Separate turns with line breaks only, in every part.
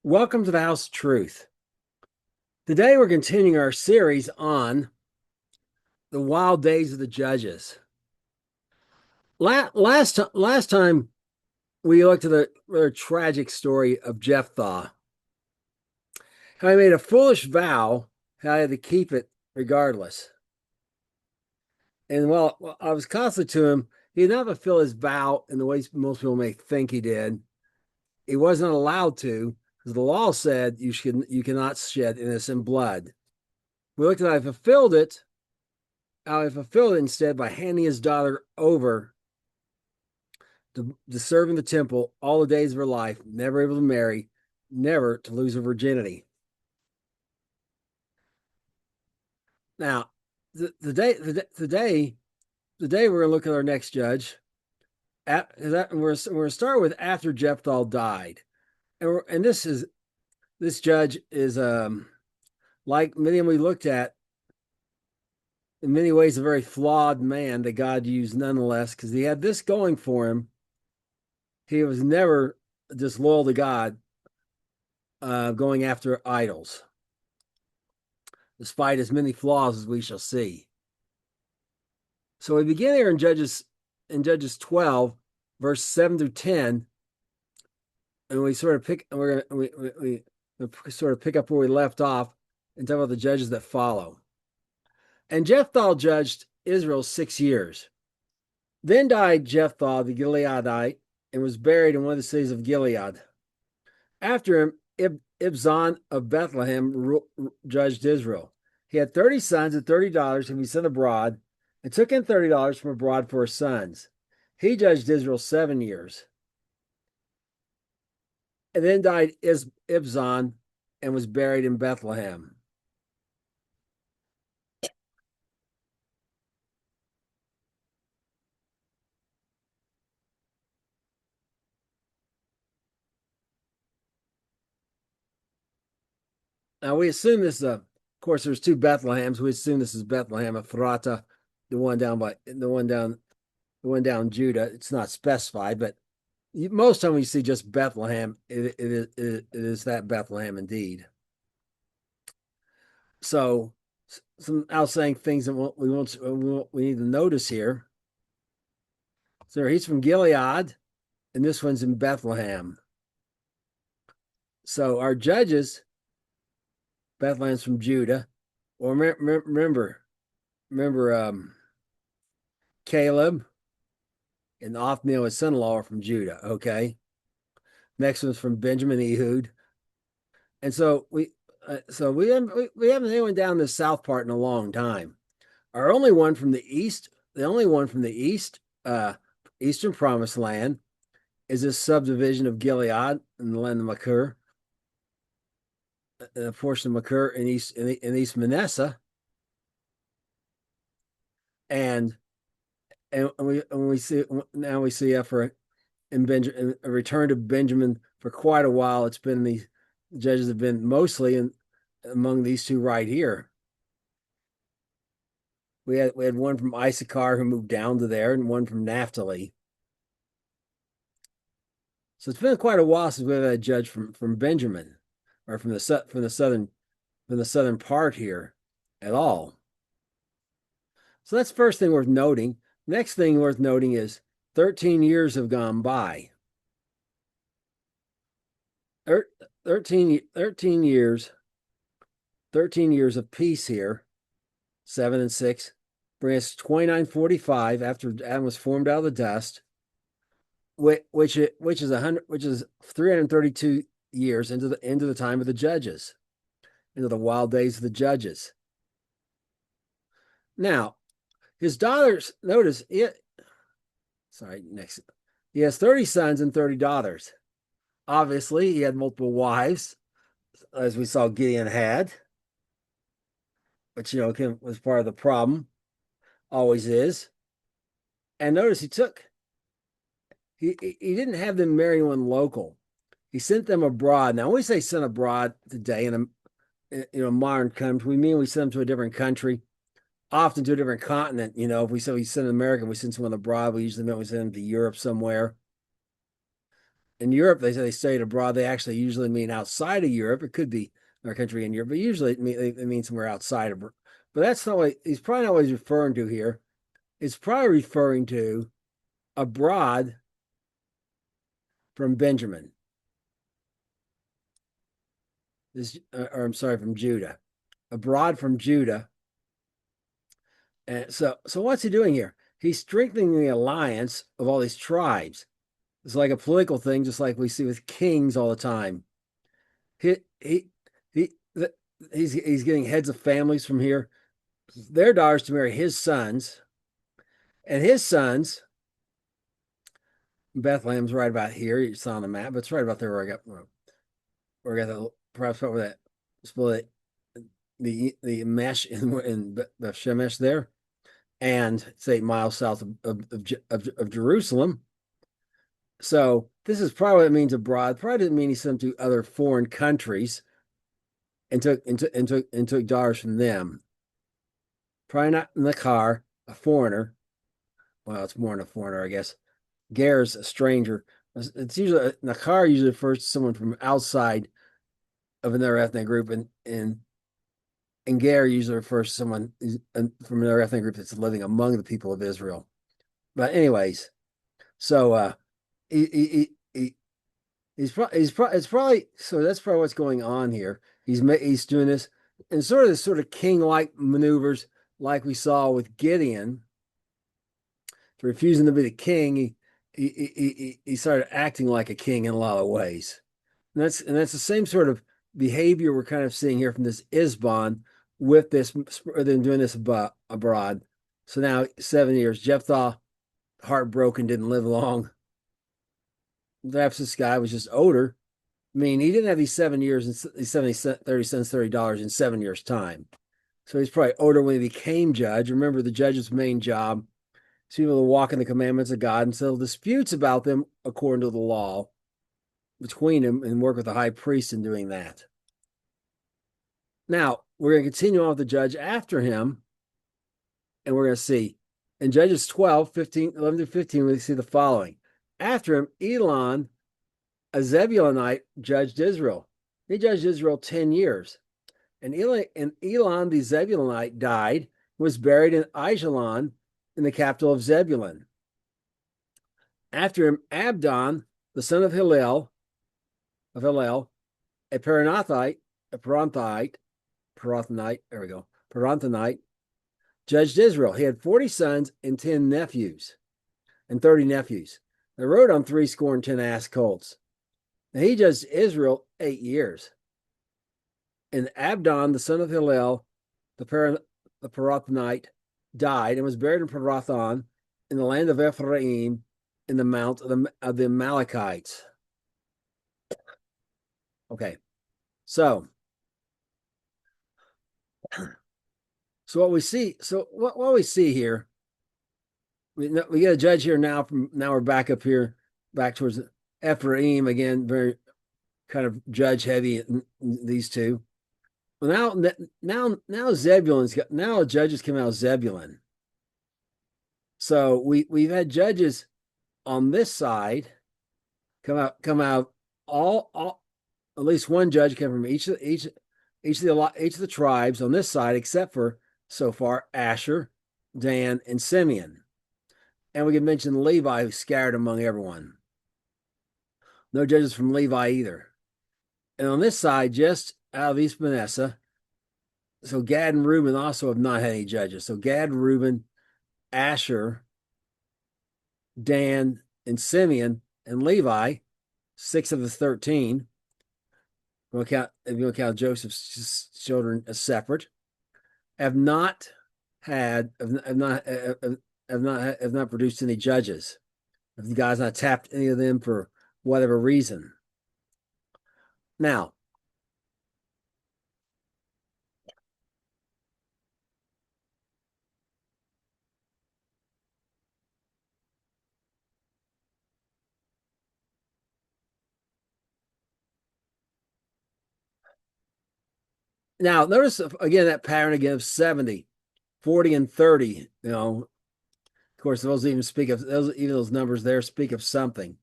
Welcome to the House of Truth. Today we're continuing our series on the wild days of the judges. Last time we looked at the rather tragic story of Jephthah. How he made a foolish vow, how he had to keep it regardless. And while I was constant to him, he did not fulfill his vow in the ways most people may think he did. He wasn't allowed to, because the law said you cannot shed innocent blood. We looked at how he fulfilled it. How he fulfilled it instead by handing his daughter over to serve in the temple all the days of her life, never able to marry, never to lose her virginity. Now, today we're going to look at our next judge. We're going to start with after Jephthah died, and this judge is like many we looked at, in many ways a very flawed man that God used nonetheless, because he had this going for him. He was never disloyal to God, going after idols, despite as many flaws as we shall see. So we begin here in Judges 12, verse 7 through 10, and we sort of pick up where we left off and talk about the judges that follow. And Jephthah judged Israel 6 years. Then died Jephthah the Gileadite and was buried in one of the cities of Gilead. After him, Izban of Bethlehem judged Israel. He had 30 sons and 30 daughters whom he sent abroad, and took in $30 from abroad for his sons. He judged Israel 7 years. And then died Izban and was buried in Bethlehem. Now we assume this is of course, there's two Bethlehems. We assume this is Bethlehem, Ephrata, the one down Judah. It's not specified, but most time we see just Bethlehem, it is that Bethlehem indeed. So some outstanding things that we need to notice here. So he's from Gilead, and this one's in Bethlehem. So our judges, Bethlehem's from Judah. Well, remember Caleb and Othniel, his son-in-law, are from Judah. Okay. Next one's from Benjamin, Ehud, and so we haven't anyone down the south part in a long time. The only one from the east, eastern promised land, is this subdivision of Gilead in the land of Machir, a portion of Machir in East Manasseh, and we see effort in a return to Benjamin for quite a while. It's been the judges have been mostly among these two right here. We had one from Issachar who moved down to there, and one from Naphtali. So it's been quite a while since we've had a judge from Benjamin, or from the southern part here at all. So that's the first thing worth noting. Next thing worth noting is 13 years have gone by. 13 years of peace here, 7 and 6, bring us 2945 after Adam was formed out of the dust, which is 332 years into the time of the judges, into the wild days of the judges. Now, his daughters, notice it. Sorry, next. He has 30 sons and 30 daughters. Obviously, he had multiple wives, as we saw Gideon had, which was part of the problem, always is. And notice he didn't have them marry one local. He sent them abroad. Now, when we say sent abroad today in a modern country, we mean we send them to a different country, often to a different continent. If we say we send an American, we send someone abroad, we usually mean we send them to Europe somewhere. in Europe, they say they studied abroad. They actually usually mean outside of Europe. It could be our country in Europe, but usually it means somewhere outside of. But that's not what he's probably not what he's referring to here. It's probably referring to abroad from Benjamin. Or I'm sorry, from Judah, abroad from Judah. And so what's he doing here? He's strengthening the alliance of all these tribes. It's like a political thing, just like we see with kings all the time. He he he he's getting heads of families from here, their daughters to marry his sons, and his sons. Bethlehem's right about here. You saw on the map, but it's right about there where I got the perhaps where that split the mesh in Beth Shemesh there, and it's 8 miles south of Jerusalem. So this is probably what it means abroad. Probably didn't mean he sent them to other foreign countries and took daughters from them. Probably not in the car, a foreigner. Well, it's more than a foreigner, I guess. Ger's a stranger. It's usually Nakar usually refers to someone from outside of another ethnic group, and Ger usually refers to someone from another ethnic group that's living among the people of Israel. But anyways, so it's probably so that's probably what's going on here. He's doing this and sort of king-like maneuvers like we saw with Gideon, refusing to be the king. He started acting like a king in a lot of ways. And that's the same sort of behavior we're kind of seeing here from this Izban with this, them doing this abroad. So now 7 years. Jephthah, heartbroken, didn't live long. Perhaps this guy was just older. I mean, he didn't have these 7 years and these 30 cents, $30 in 7 years' time. So he's probably older when he became judge. Remember, the judge's main job is to be able to walk in the commandments of God and settle disputes about them according to the law between them and work with the high priest in doing that. Now, we're going to continue on with the judge after him, and we're going to see in Judges 12, 11 through 15, we see the following. After him, Elon, a Zebulonite, judged Israel. He judged Israel 10 years. And Elon the Zebulonite died, was buried in Aijalon in the capital of Zebulun. After him, Abdon, the son of Hillel, a Paranthite, judged Israel. He had 40 sons and 10 nephews, and 30 nephews. They rode on 70 ass colts. Now he judged Israel 8 years. And Abdon, the son of Hillel, the Parathonite, died and was buried in Parathon in the land of Ephraim in the mount of the Amalekites. Okay, so what we see, what we see here, we get a judge here now. Now we're back up here, back towards Ephraim again, very kind of judge heavy in these two. Well, now Zebulun's got now judges come out of Zebulun. So we've had judges on this side come out all at least one judge came from each of the tribes on this side, except for so far Asher, Dan, and Simeon. And we can mention Levi, who's scattered among everyone. No judges from Levi either. And on this side, just out of East Manasseh, so Gad and Reuben also have not had any judges. So Gad, Reuben, Asher, Dan, and Simeon, and Levi, 6 of the 13. If you count Joseph's children as separate, have not produced any judges. If the guy's not tapped any of them for whatever reason. Now, notice again that pattern again of 70, 40, and 30. You know, of course, those numbers there speak of something.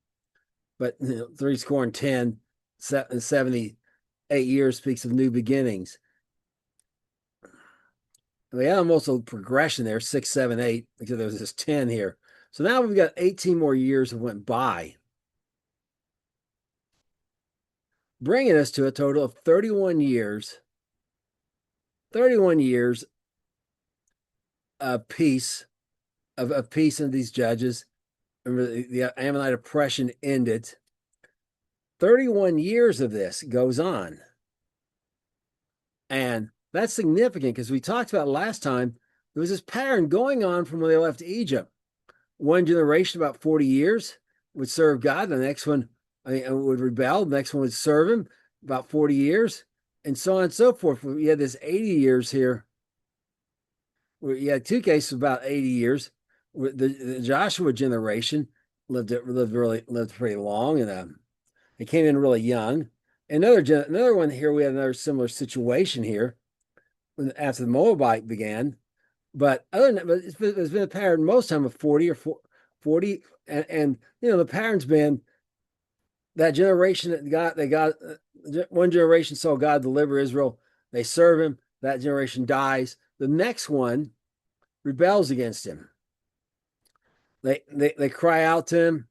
but three score and 10, 78 years speaks of new beginnings. We had almost a progression there, 6, 7, 8, because there was this 10 here. So now we've got 18 more years that went by, bringing us to a total of 31 years. 31 years of peace, of peace in these judges. Remember, the Ammonite oppression ended. 31 years of this goes on. And that's significant because we talked about last time, there was this pattern going on from when they left Egypt. One generation, about 40 years, would serve God. The next one would rebel. The next one would serve him, about 40 years, and so on and so forth. We had this 80 years here. You had two cases about 80 years. The Joshua generation lived pretty long, and they came in really young. Another one here, we had another similar situation here after the Moabite began. But other than that, it's been a pattern most time of 40 or 40, and the pattern's been that generation that one generation saw God deliver Israel, they serve him, that generation dies. The next one rebels against him. They cry out to him.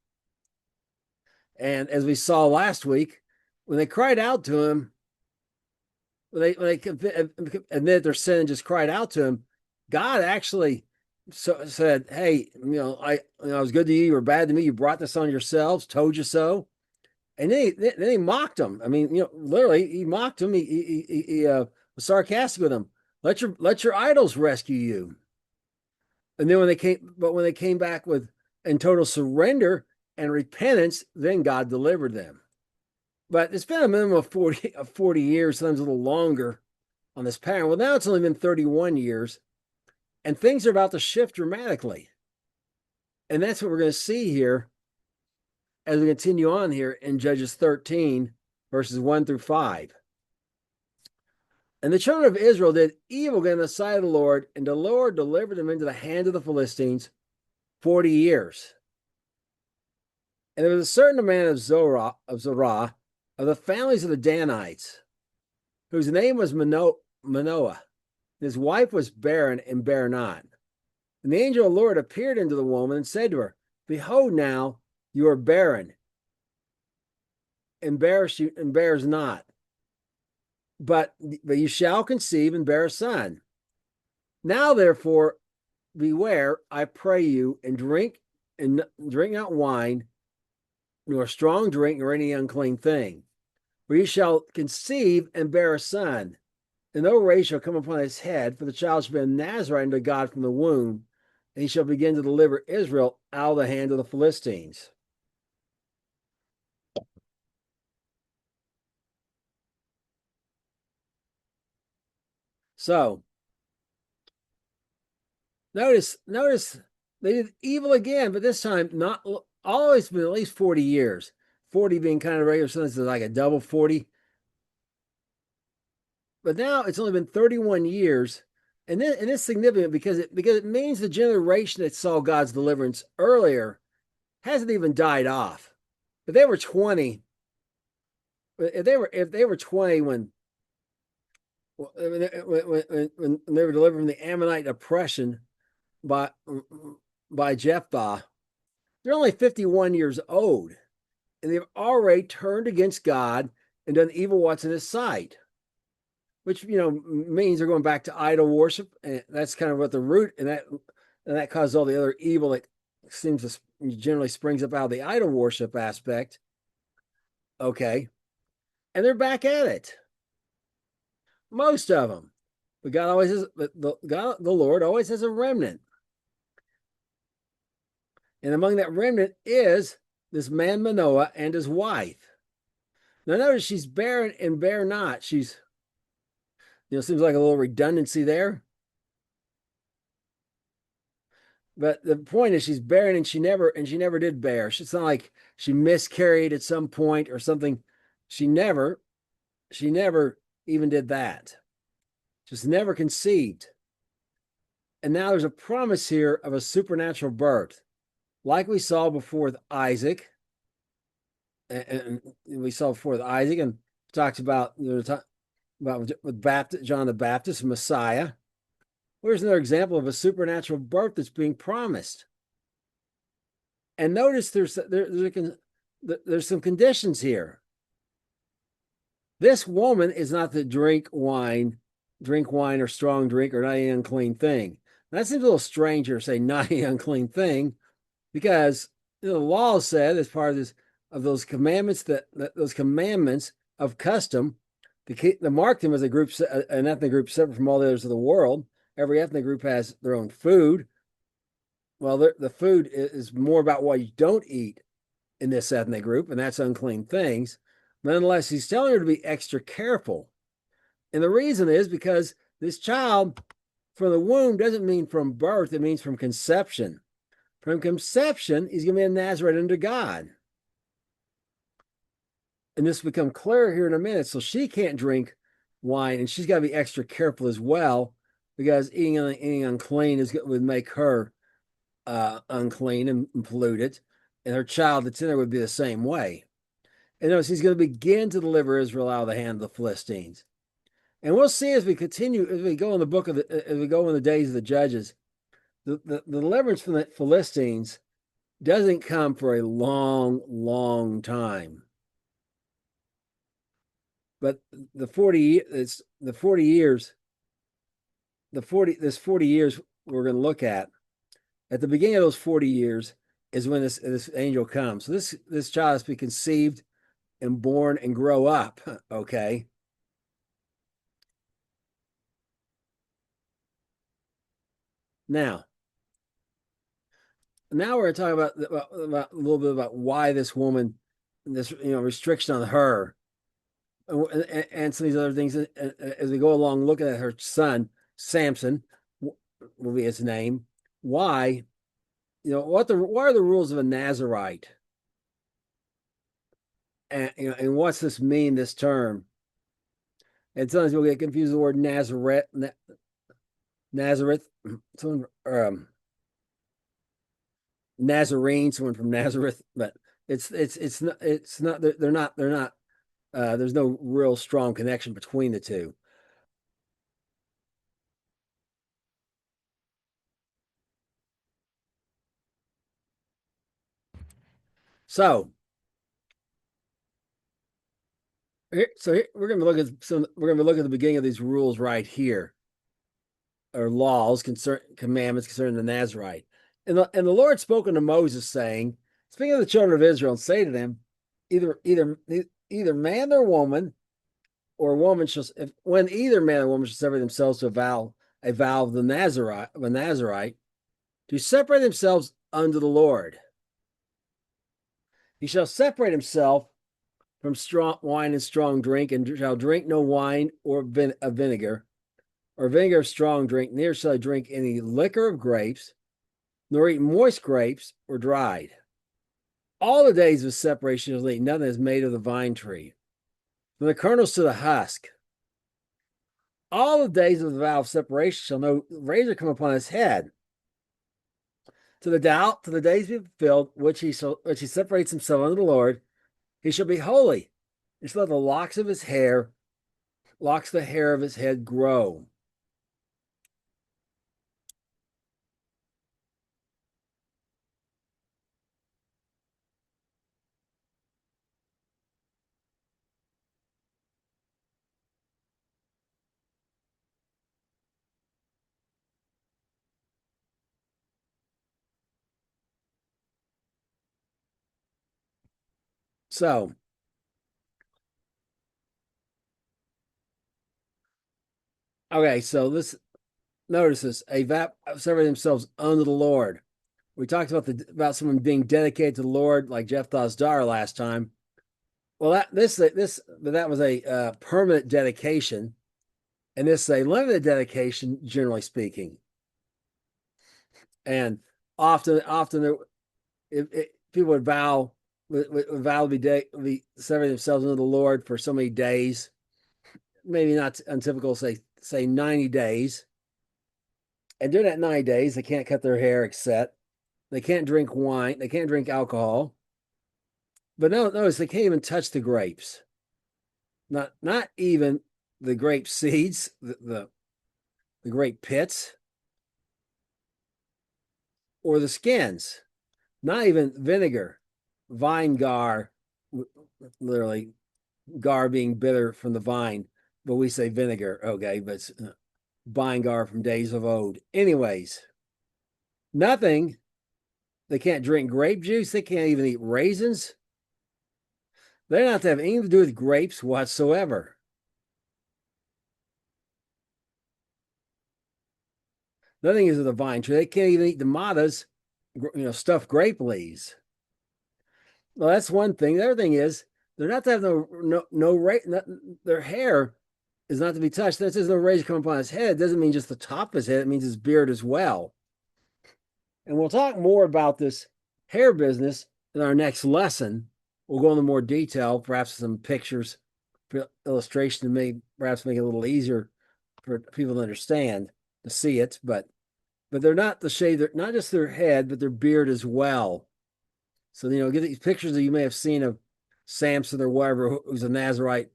And as we saw last week, when they cried out to him, when they admitted their sin and just cried out to him, God actually said, "Hey, I was good to you. You were bad to me. You brought this on yourselves. Told you so." And then he mocked him. I mean, literally, he mocked him. He was sarcastic with him. Let your idols rescue you. And then when they came back in total surrender and repentance, then God delivered them. But it's been a minimum of 40 years, sometimes a little longer, on this pattern. Well, now it's only been 31 years, and things are about to shift dramatically. And that's what we're going to see here as we continue on here in Judges 13, verses 1 through 5. And the children of Israel did evil in the sight of the Lord, and the Lord delivered them into the hand of the Philistines 40 years. And there was a certain man of Zorah, of the families of the Danites, whose name was Manoah. His wife was barren and bare not. And the angel of the Lord appeared unto the woman and said to her, "Behold, now you are barren, and bears not. But you shall conceive and bear a son. Now therefore beware, I pray you, and drink not wine, nor strong drink, nor any unclean thing. For you shall conceive and bear a son, and no race shall come upon his head, for the child shall be a Nazarite unto God from the womb, and he shall begin to deliver Israel out of the hand of the Philistines." So notice they did evil again, but this time not always been at least 40 years. 40 being kind of regular, so this is like a double 40. But now it's only been 31 years, and it's significant because it means the generation that saw God's deliverance earlier hasn't even died off. If they were 20, if they were 20 when they were delivered from the Ammonite oppression by Jephthah, they're only 51 years old, and they've already turned against God and done evil what's in his sight, which means they're going back to idol worship, and that's kind of what the root, and that causes all the other evil that seems to generally springs up out of the idol worship aspect. Okay, and they're back at it. Most of them, but God always has the Lord always has a remnant, and among that remnant is this man Manoah and his wife. Now notice she's barren and bear not. She's seems like a little redundancy there. But the point is she's barren and she never did bear. It's not like she miscarried at some point or something. She never even did that. Just never conceived. And now there's a promise here of a supernatural birth, like we saw before with Isaac. and we saw before with Isaac, and talks about about with Baptist, John the Baptist, Messiah. Where's another example of a supernatural birth that's being promised? And notice there's some conditions here. This woman is not to drink wine or strong drink or not any unclean thing. That seems a little stranger to say not any unclean thing, because the law said as part of this of those commandments those commandments of custom to mark them as a group, an ethnic group separate from all the others of the world. Every ethnic group has their own food. Well, the food is more about what you don't eat in this ethnic group, and that's unclean things. Nonetheless, he's telling her to be extra careful. And the reason is because this child from the womb doesn't mean from birth, it means from conception. From conception, he's going to be a Nazarite unto God. And this will become clear here in a minute. So she can't drink wine, and she's got to be extra careful as well, because eating unclean would make her unclean and polluted, and her child that's in there would be the same way. And notice he's going to begin to deliver Israel out of the hand of the Philistines. And we'll see as we continue, as we go in the book of as we go in the days of the Judges, the deliverance from the Philistines doesn't come for a long, long time. But this 40 years we're going to look at the beginning of those 40 years is when this angel comes. So this child has to be conceived and born and grow up. Okay. Now we're going to talk about a little bit about why this woman, this restriction on her, and some of these other things. As we go along, looking at her son Samson, will be his name. Why? What are the rules of a Nazarite? And what's this mean? This term. And sometimes we'll get confused with the word Nazareth, Nazarene, someone from Nazareth, but it's not they're not there's no real strong connection between the two. So we're going to look at the beginning of these rules right here, or laws commandments concerning the Nazarite. And the Lord spoke unto Moses, saying, "Speak of the children of Israel, and say to them, either man or woman, or woman when either man or woman shall separate themselves to a vow of the Nazarite, to separate themselves unto the Lord. He shall separate himself from strong wine and strong drink, and shall drink no wine or vinegar, or vinegar of strong drink, neither shall he drink any liquor of grapes, nor eat moist grapes or dried. All the days of his separation shall eat nothing that is made of the vine tree, from the kernels to the husk. All the days of the vow of separation shall no razor come upon his head, to the days be fulfilled, which he separates himself unto the Lord. He shall be holy. He shall let the locks of the hair of his head grow." So, okay, so notice this: separate themselves unto the Lord. We talked about someone being dedicated to the Lord, like Jephthah's daughter last time. Well, that was a permanent dedication, and this is a limited dedication, generally speaking. And often people would vow to be severing themselves unto the Lord for so many days, maybe not untypical, say 90 days. And during that 90 days, they can't cut their hair, except they can't drink wine, they can't drink alcohol, But no, notice they can't even touch the grapes. Not even the grape seeds, the grape pits, or the skins. Not even vinegar, vine gar, literally gar being bitter from the vine, but we say vinegar, okay, but it's vine gar from days of old. Anyways, nothing. They can't drink grape juice. They can't even eat raisins. They don't have to have anything to do with grapes whatsoever. Nothing is of the vine tree. They can't even eat the matas, stuffed grape leaves. Well, that's one thing. The other thing is they're not to have their hair is not to be touched. That says no razor come upon his head. It doesn't mean just the top of his head. It means his beard as well. And we'll talk more about this hair business in our next lesson. We'll go into more detail, perhaps some pictures, illustration to maybe perhaps make it a little easier for people to understand, to see it. But they're not the shave, not just their head, but their beard as well. So, get these pictures that you may have seen of Samson or whatever, who's a Nazarite,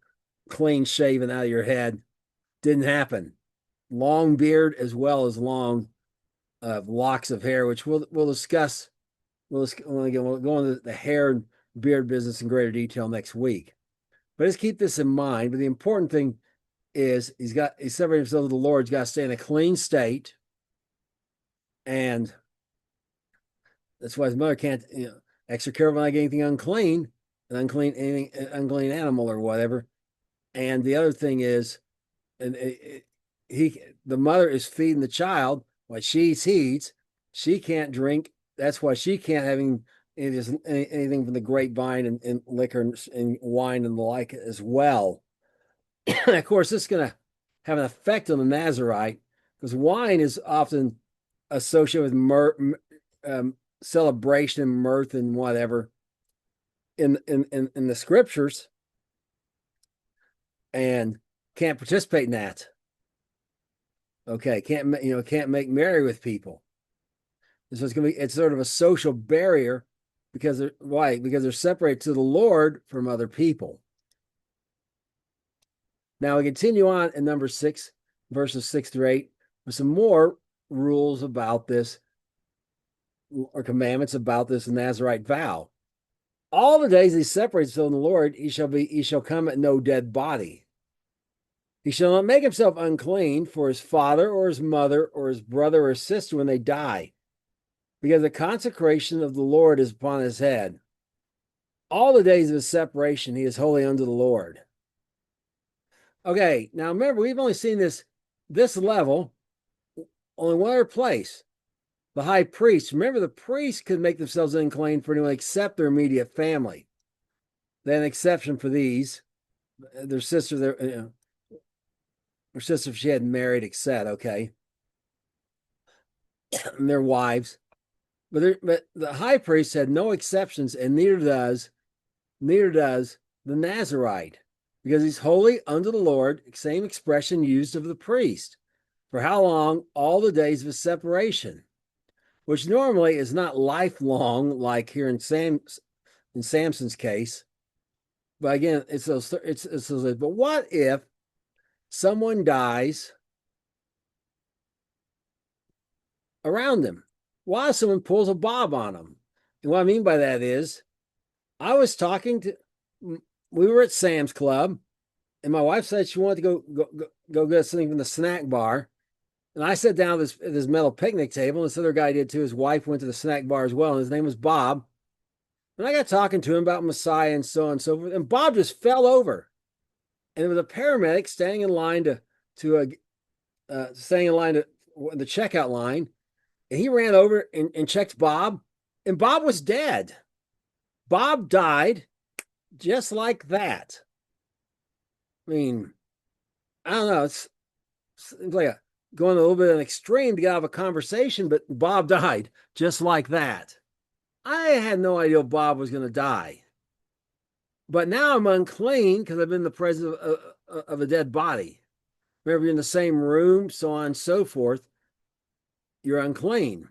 clean shaven out of your head. Didn't happen. Long beard as well as long locks of hair, which we'll discuss. We'll go into the hair and beard business in greater detail next week. But just keep this in mind. But the important thing is he's separated himself with the Lord. He's got to stay in a clean state. And that's why his mother can't, extra careful not getting anything unclean, an unclean animal or whatever. And the other thing is, the mother is feeding the child what she eats. She can't drink. That's why she can't have anything from the grapevine and liquor and wine and the like as well. Of course, this is going to have an effect on the Nazarite because wine is often associated with celebration and mirth and whatever in the scriptures, and can't participate in that. Okay, can't make merry with people. So it's sort of a social barrier because they're separated to the Lord from other people. Now we continue on in number 6, verses 6 through 8, with some more rules about this, or commandments about this Nazarite vow. All the days he separates himself from the Lord, he shall come at no dead body. He shall not make himself unclean for his father or his mother or his brother or his sister when they die, because the consecration of the Lord is upon his head. All the days of his separation, he is holy unto the Lord. Okay, now remember, we've only seen this level only one other place. The high priest. Remember, the priests could make themselves unclean for anyone except their immediate family. They had an exception for these. Their sister, their sister, if she hadn't married, etc. Okay, and their wives. But the high priest had no exceptions, and neither does the Nazarite, because he's holy unto the Lord. Same expression used of the priest. For how long? All the days of his separation, which normally is not lifelong, like here in Samson's case. But again, it's those. But what if someone dies around him? Why if someone pulls a bob on him? And what I mean by that is, we were at Sam's Club, and my wife said she wanted to go get something from the snack bar. And I sat down at this metal picnic table, and this other guy did too. His wife went to the snack bar as well, and his name was Bob. And I got talking to him about Messiah and so on and so forth. And Bob just fell over. And there was a paramedic standing in line to the checkout line. And he ran over and checked Bob. And Bob was dead. Bob died just like that. I mean, I don't know. It's like going a little bit of an extreme to get out of a conversation, but Bob died just like that. I had no idea Bob was going to die. But now I'm unclean because I've been in the presence of a dead body. Remember, you're in the same room, so on and so forth. You're unclean.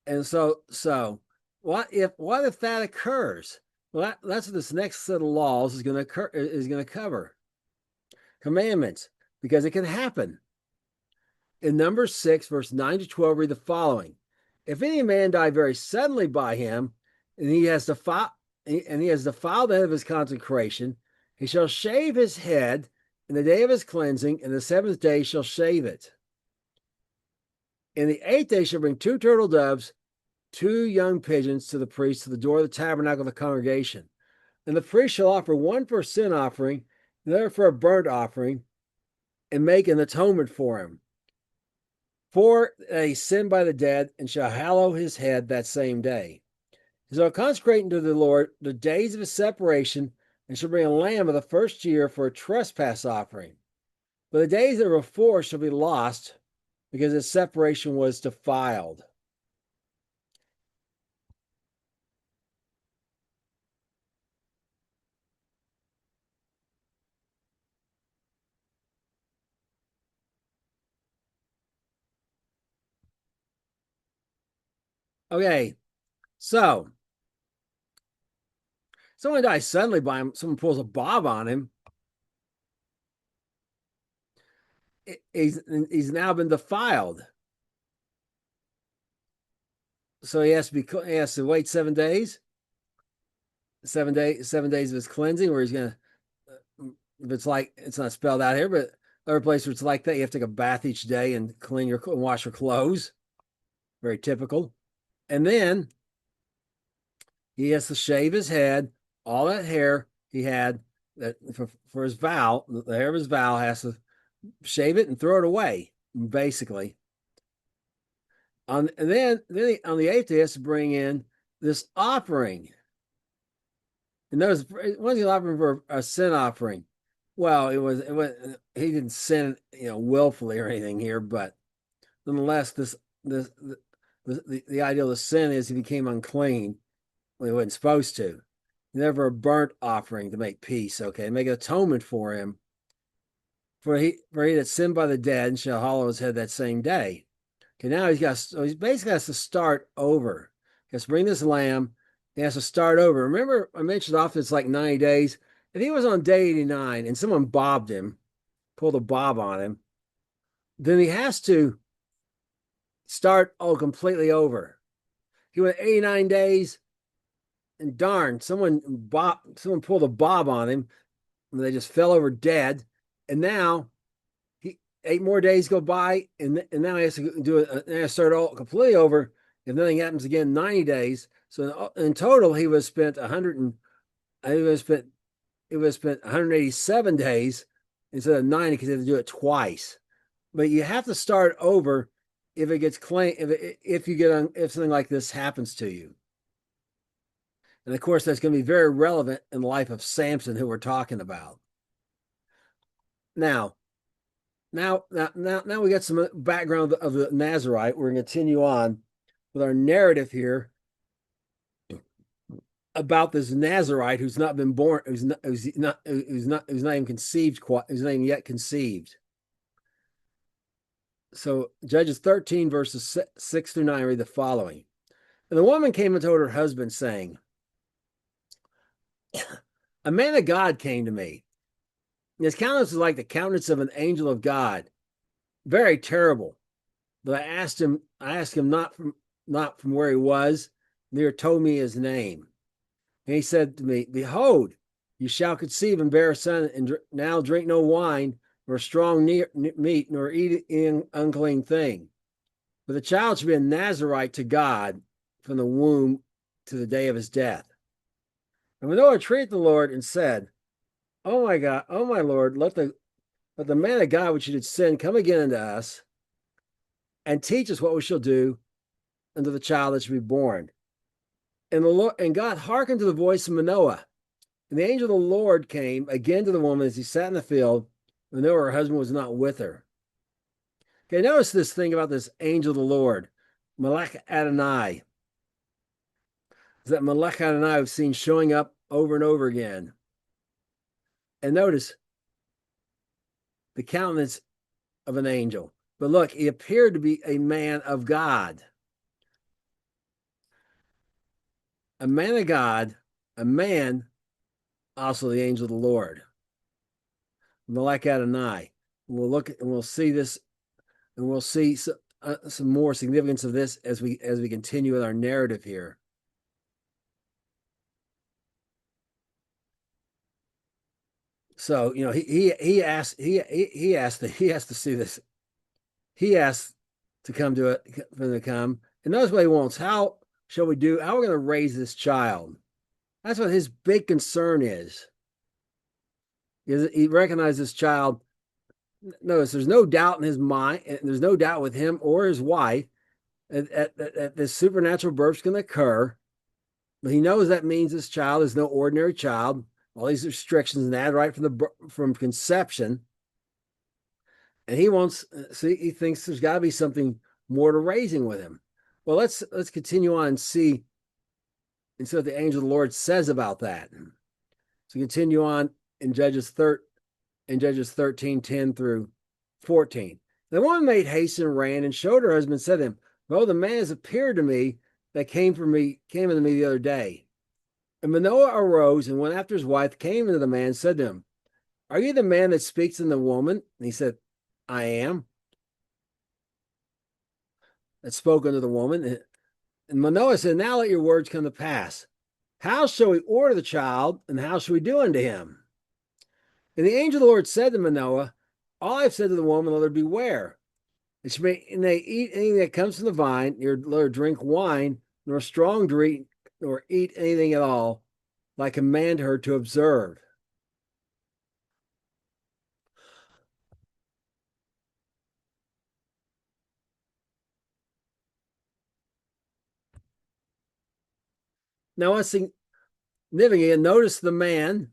And so what if that occurs? Well, that's what this next set of laws is going to cover. Commandments, because it can happen. In Numbers 6, verse 9 to 12, read the following. If any man die very suddenly by him, and he has defiled the head of his consecration, he shall shave his head in the day of his cleansing, and the seventh day shall shave it. In the eighth day shall bring 2 turtle doves, 2 young pigeons to the priest to the door of the tabernacle of the congregation. And the priest shall offer one for a sin offering, another for a burnt offering, and make an atonement for him. For he sinned by the dead, and shall hallow his head that same day. He shall consecrate unto the Lord the days of his separation, and shall bring a lamb of the first year for a trespass offering. But the days that were before shall be lost, because his separation was defiled. Okay, so someone dies suddenly by him, someone pulls a bob on him. He's now been defiled. So he has to wait 7 days. 7 days of his cleansing, where he's gonna, if it's not spelled out here, but other places where it's like that, you have to take a bath each day and wash your clothes. Very typical. And then he has to shave his head. All that hair he had that for his vow, the hair of his vow, has to shave it and throw it away, basically. And then on the eighth day, he has to bring in this offering. And those wasn't offering for a sin offering. Well, it was he didn't sin, willfully or anything here, but nonetheless, the idea of the sin is he became unclean when he wasn't supposed to. Never a burnt offering to make peace, okay, make an atonement for him. For he that sinned by the dead and shall hallow his head that same day. Okay, now he basically has to start over. He has to bring this lamb. He has to start over. Remember, I mentioned often it's like 90 days. If he was on day 89 and someone bobbed him, pulled a bob on him, then he has to start completely over. He went 89 days, and darn, someone pulled a bob on him, and they just fell over dead. And now 8 more days go by, and now he has to do it. And I start all completely over. If nothing happens again, 90 days. So in total, he was spent 187 days instead of 90 because he had to do it twice. But you have to start over if it gets claimed, if something like this happens to you. And of course, that's going to be very relevant in the life of Samson, who we're talking about. Now we got some background of the Nazarite. We're going to continue on with our narrative here about this Nazarite who's not been born, who's not even conceived, who's not even yet conceived. So Judges 13 verses 6 through 9 read the following. And the woman came and told her husband, saying, a man of God came to me. His countenance was like the countenance of an angel of God, very terrible. But I asked him not from where he was, neither told me his name. And he said to me, behold, you shall conceive and bear a son, and now drink no wine, nor strong meat, nor eat an unclean thing. But the child shall be a Nazarite to God from the womb to the day of his death. And Manoah entreated the Lord and said, oh my God, oh my Lord, let the man of God which you did send come again unto us, and teach us what we shall do unto the child that shall be born. And God hearkened to the voice of Manoah. And the angel of the Lord came again to the woman as he sat in the field. Manoah, her husband, was not with her. Okay, notice this thing about this angel of the Lord, Malach Adonai. Is that Malach Adonai we've seen showing up over and over again. And notice the countenance of an angel. But look, he appeared to be a man of God. a man of God, a man, also the angel of the Lord. Malek Adonai. We'll look and we'll see this, and we'll see some more significance of this as we continue with our narrative here. So he asked to see this. He asked to come to it for them to come, and notice what he wants. How shall we do? How are we going to raise this child? That's what his big concern is. He recognizes this child. Notice there's no doubt in his mind, and there's no doubt with him or his wife that this supernatural birth is going to occur. But he knows that means this child is no ordinary child. All these restrictions and that right from conception, and he thinks there's got to be something more to raising with him. Well, let's continue on and see what the angel of the Lord says about that. So continue on in Judges 13, 10 through 14. The woman made haste and ran and showed her husband, said to him, "Well, the man has appeared to me that came unto me the other day." And Manoah arose and went after his wife, came unto the man, and said to him, "Are you the man that speaks in the woman?" And he said, "I am." That spoke unto the woman. And Manoah said, "Now let your words come to pass. How shall we order the child, and how shall we do unto him?" And the angel of the Lord said to Manoah, "All I have said to the woman, let her beware. And she may eat anything that comes from the vine, let her drink wine, nor strong drink, nor eat anything at all, that I command her to observe." Now, one significant, notice the man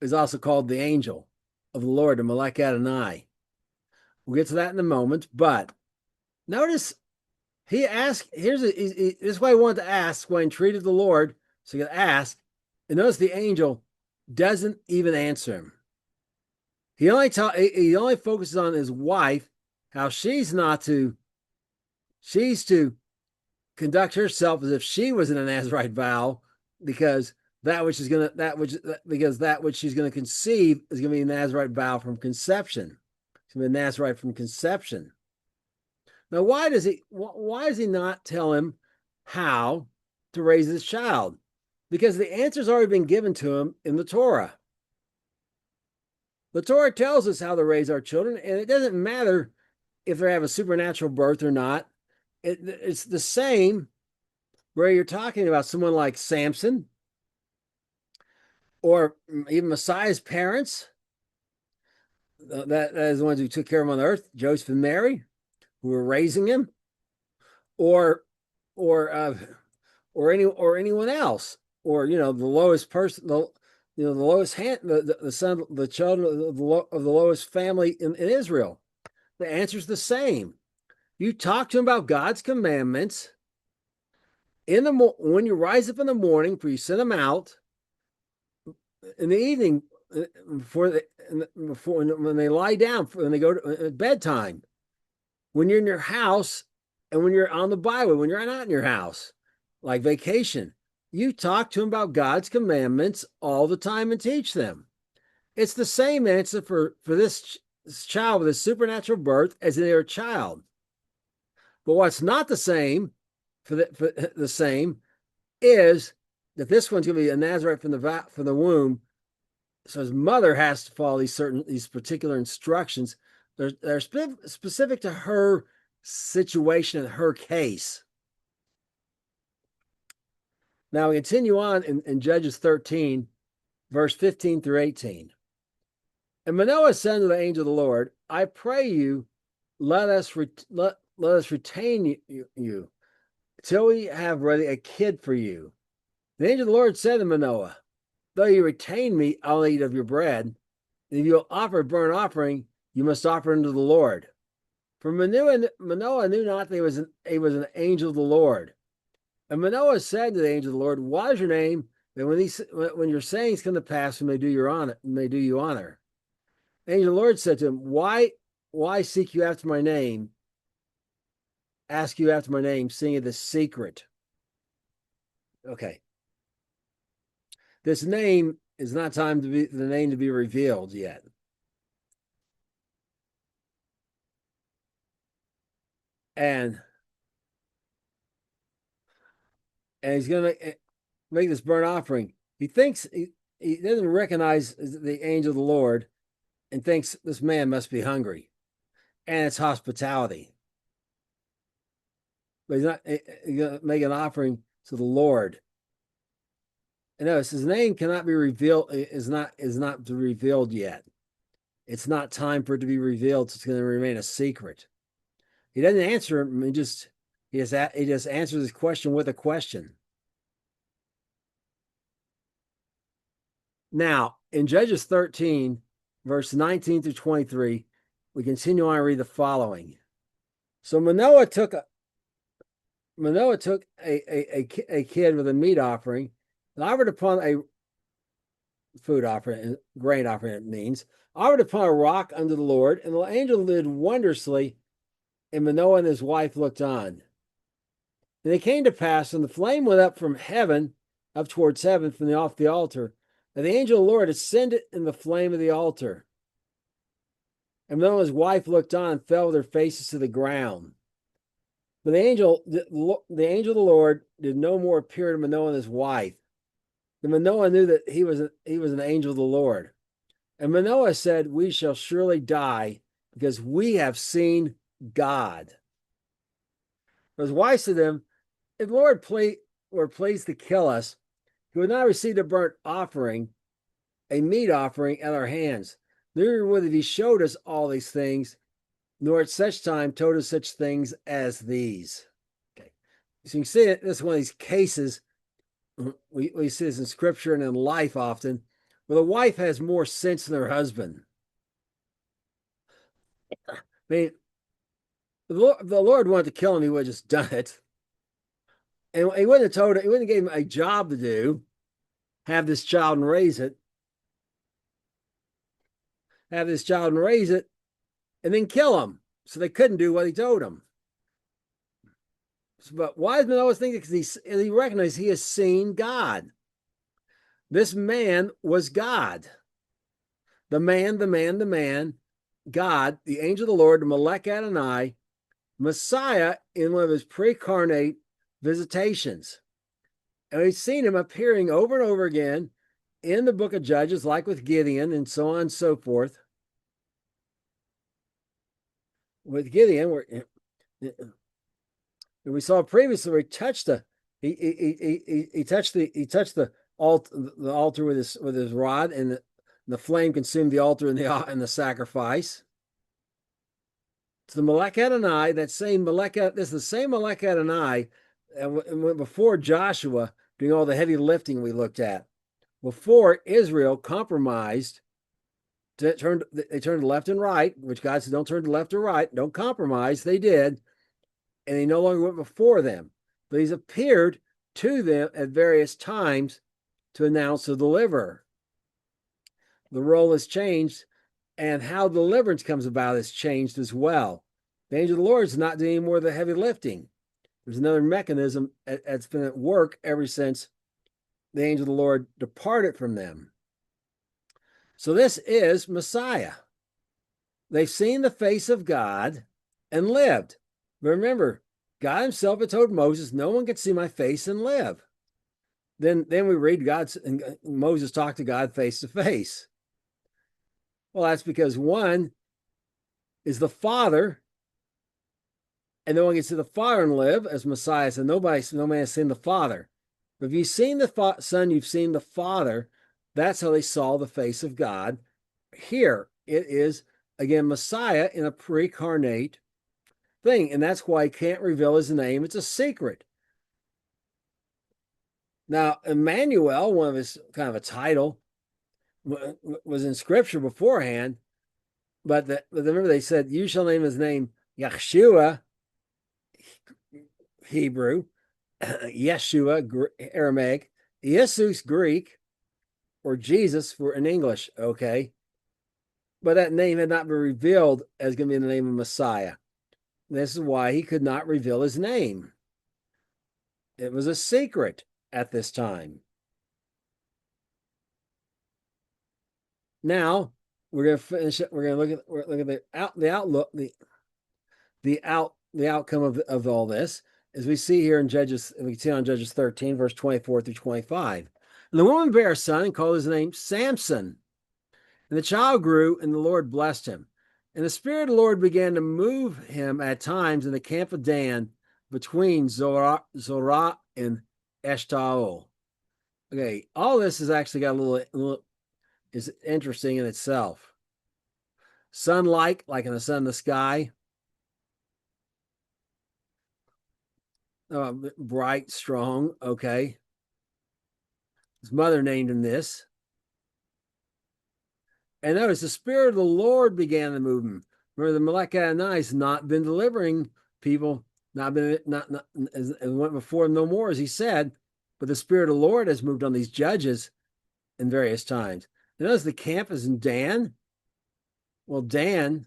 is also called the angel of the Lord, the Malek Adonai. We'll get to that in a moment, but notice he asked, this is why I wanted to ask when he treated the Lord, so he could ask, and notice the angel doesn't even answer him. He only focuses on his wife, how she's to conduct herself as if she was in a Nazarite vow, because that which she's going to conceive is going to be a Nazarite vow from conception. It's going to be a Nazarite from conception. Now, why does he not tell him how to raise this child? Because the answer's already been given to him in the Torah. The Torah tells us how to raise our children, and it doesn't matter if they have a supernatural birth or not. It's the same where you're talking about someone like Samson, or even Messiah's parents, that is the ones who took care of him on earth, Joseph and Mary, who were raising him, or anyone else, or the lowest person, the lowest hand, the son, the children of the lowest family in Israel. The answer's the same. You talk to them about God's commandments when you rise up in the morning, for you send them out. In the evening, when they lie down, when they go to bedtime, when you're in your house, and when you're on the byway, when you're not in your house, like vacation, you talk to them about God's commandments all the time and teach them. It's the same answer for this child with a supernatural birth as their child. But what's not the same is that this one's going to be a Nazarite from the womb. So his mother has to follow these particular instructions. They're specific to her situation and her case. Now we continue on in Judges 13, verse 15 through 18. And Manoah said to the angel of the Lord, "I pray you, let us retain you till we have ready a kid for you." The angel of the Lord said to Manoah, "Though you retain me, I'll eat of your bread. And if you'll offer a burnt offering, you must offer unto the Lord." For Manoah knew not that he was an angel of the Lord. And Manoah said to the angel of the Lord, "What is your name? That when your sayings come to pass, we may do you honor." The angel of the Lord said to him, Why seek you after my name? Ask you after my name, seeing it is secret. Okay. This name is not time to be the name to be revealed yet. And he's going to make this burnt offering. He thinks he doesn't recognize the angel of the Lord and thinks this man must be hungry. And it's hospitality. But he's not going to make an offering to the Lord. And notice his name cannot be revealed, is not revealed yet. It's not time for it to be revealed. So it's going to remain a secret. He doesn't answer him. He just answers his question with a question. Now, in Judges 13, verse 19 through 23, we continue on and read the following. So Manoah took a kid with a meat offering and offered upon a food offering, grain offering, it means, offered upon a rock unto the Lord, and the angel did wondrously, and Manoah and his wife looked on. And it came to pass, and the flame went up from heaven, up towards heaven, from off the altar, and the angel of the Lord ascended in the flame of the altar. And Manoah and his wife looked on and fell with their faces to the ground. But the angel of the Lord did no more appear to Manoah and his wife. And Manoah knew that he was an angel of the Lord. And Manoah said, "We shall surely die, because we have seen God." But his wife said to him, "If the Lord were pleased to kill us, he would not receive a burnt offering, a meat offering at our hands. Neither would he showed us all these things, nor at such time told us such things as these." Okay. So you can see it, this is one of these cases, we see this in scripture and in life often, where the wife has more sense than her husband. I mean, if the Lord wanted to kill him, he would have just done it. And he wouldn't have told him, he wouldn't have given him a job to do, have this child and raise it, and then kill him. So they couldn't do what he told them. But why does Manoah think it? Because he recognized he has seen God. This man was God. The man, God, the angel of the Lord, the Melech Adonai, Messiah in one of his pre-incarnate visitations. And we've seen him appearing over and over again in the book of Judges, like with Gideon and so on and so forth. With Gideon, we saw previously where he touched he touched the altar with his rod, and the flame consumed the altar and the sacrifice. To the Melech Adonai, this is the same Melech Adonai before Joshua doing all the heavy lifting we looked at. Before Israel compromised, they turned left and right, which God said, don't turn to left or right, don't compromise. They did, and he no longer went before them. But he's appeared to them at various times to announce the deliverer. The role has changed, and how deliverance comes about has changed as well. The angel of the Lord is not doing any more of the heavy lifting. There's another mechanism that's been at work ever since the angel of the Lord departed from them. So this is Messiah. They've seen the face of God and lived. But remember, God himself had told Moses, no one can see my face and live. Then we read Moses talked to God face to face. Well, that's because one is the Father, and no one can see the Father and live, as Messiah said, no man has seen the Father. But if you've seen the Son, you've seen the Father. That's how they saw the face of God. Here it is, again, Messiah in a pre-incarnate thing, and that's why he can't reveal his name. It's a secret. Now, Emmanuel, one of his kind of a title, was in scripture beforehand, but remember they said, you shall name his name Yeshua, Hebrew, Yeshua, Aramaic, Jesus, Greek, or Jesus in English, okay? But that name had not been revealed as going to be the name of Messiah. This is why he could not reveal his name. It was a secret. at this time. Now we're going to finish it. We're going to look at the outlook, the outcome of all this, as we see here in Judges. We see on Judges 13, verse 24 through 25. And the woman bare a son and called his name Samson. And the child grew, and the Lord blessed him. And the Spirit of the Lord began to move him at times in the camp of Dan between Zorah and Eshtaol. Okay, all this has actually got a little is interesting in itself. Sun-like, like in the sun in the sky. Bright, strong, okay. His mother named him this. And notice the Spirit of the Lord began to move him. Remember, the Canaanites not been delivering people, not as went before him no more, as he said, but the Spirit of the Lord has moved on these judges in various times. And notice the camp is in Dan. Well, Dan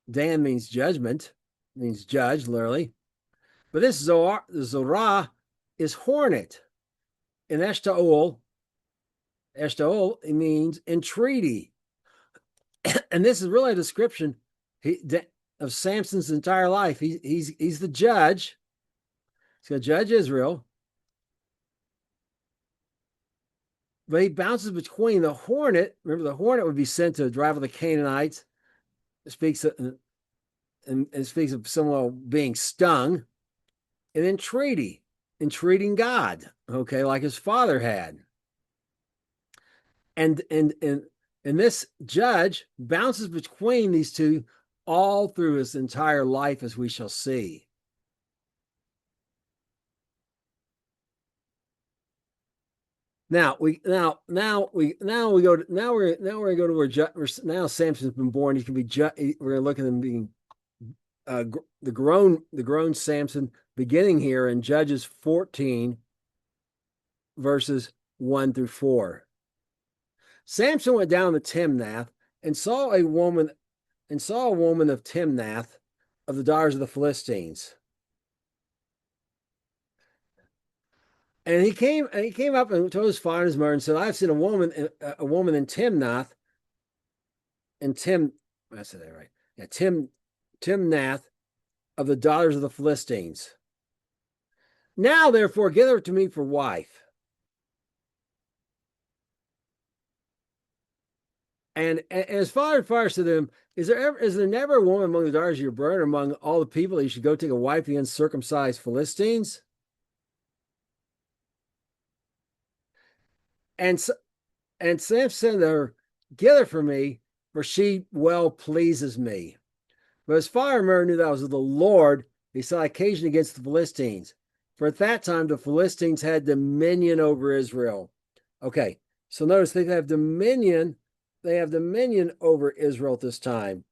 means judgment, means judge, literally. But this Zorah is hornet. In Eshtaol, it means entreaty. And this is really a description of Samson's entire life. He's the judge. He's going to judge Israel. But he bounces between the hornet. Remember, the hornet would be sent to drive with the Canaanites. It speaks of someone being stung. And entreating God, okay, like his father had. And this judge bounces between these two all through his entire life, as we shall see. Now we're going to go to where now Samson's been born. He can be we're going to look at him being the grown Samson, beginning here in Judges 14, verses 1 through 4. Samson went down to Timnath and saw a woman of Timnath, of the daughters of the Philistines. And he came up and told his father and his mother and said, I've seen a woman in Timnath, and I said that right. Yeah, Timnath, of the daughters of the Philistines. Now, therefore, give her to me for wife. And his father said to him, is there never a woman among the daughters of your brother, among all the people, that you should go take a wife of the uncircumcised Philistines? And Samson said to her, get her for me, for she well pleases me. But his father knew that was of the Lord. He saw occasion against the Philistines. For at that time, the Philistines had dominion over Israel. Okay, so notice they have dominion. They have dominion over Israel at this time.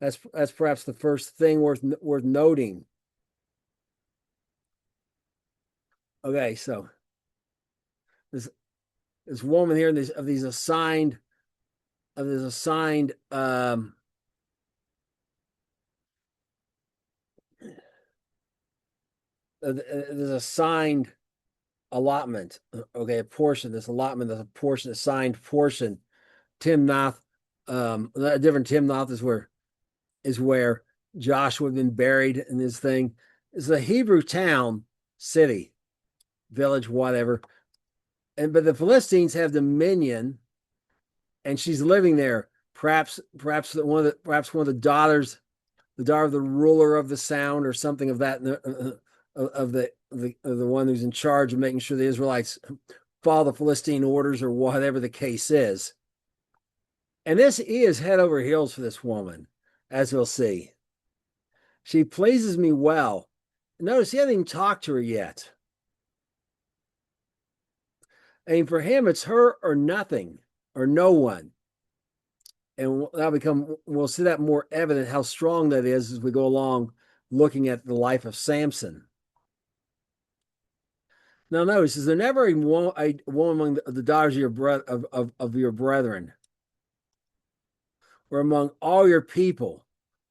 That's perhaps the first thing worth noting. Okay, so this woman here of these assigned there's assigned allotment. Okay, a portion. This allotment, there's a portion, assigned portion. Timnath, a different Timnath is where Joshua had been buried in this thing. It's a Hebrew town, city, village, whatever. But the Philistines have dominion, and she's living there. Perhaps one of the daughters, the daughter of the ruler of the sound, or something of that, of the one who's in charge of making sure the Israelites follow the Philistine orders, or whatever the case is. And this is head over heels for this woman, as we'll see. She pleases me well. Notice he hasn't even talked to her yet. I mean, for him, it's her or nothing, or no one. And we'll see that more evident how strong that is as we go along looking at the life of Samson. Now, notice, is there never a woman among the daughters of your brethren, or among all your people,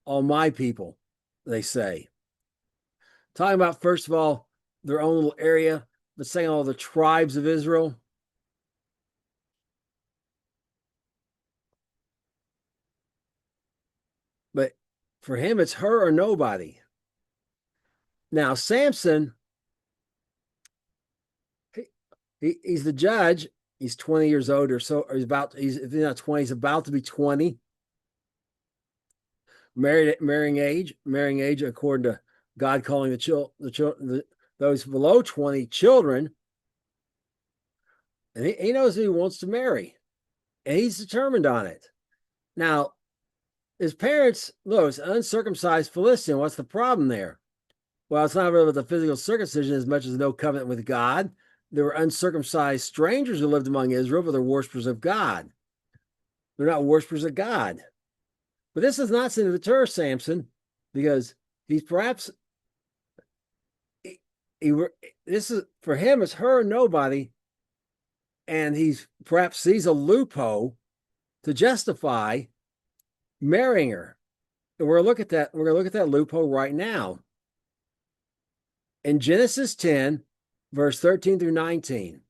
all my people, they say. Talking about, first of all, their own little area. let's say all the tribes of Israel. But for him, it's her or nobody. Now, Samson, he's the judge. He's 20 years old or so, or he's if he's not 20, he's about to be 20. Marrying age, according to God calling those below 20 children. And he knows who he wants to marry. And he's determined on it. Now, his parents, those uncircumcised Philistine, what's the problem there? Well, it's not really about the physical circumcision as much as no covenant with God. There were uncircumcised strangers who lived among Israel, but they're worshipers of God. They're not worshipers of God. But this is not sin to deter Samson, because he's perhaps this is for him, it's her or nobody, and he's perhaps sees a loophole to justify marrying her. And we're gonna look at that. We're gonna look at that loophole right now. In Genesis 10, verse 13 through 19.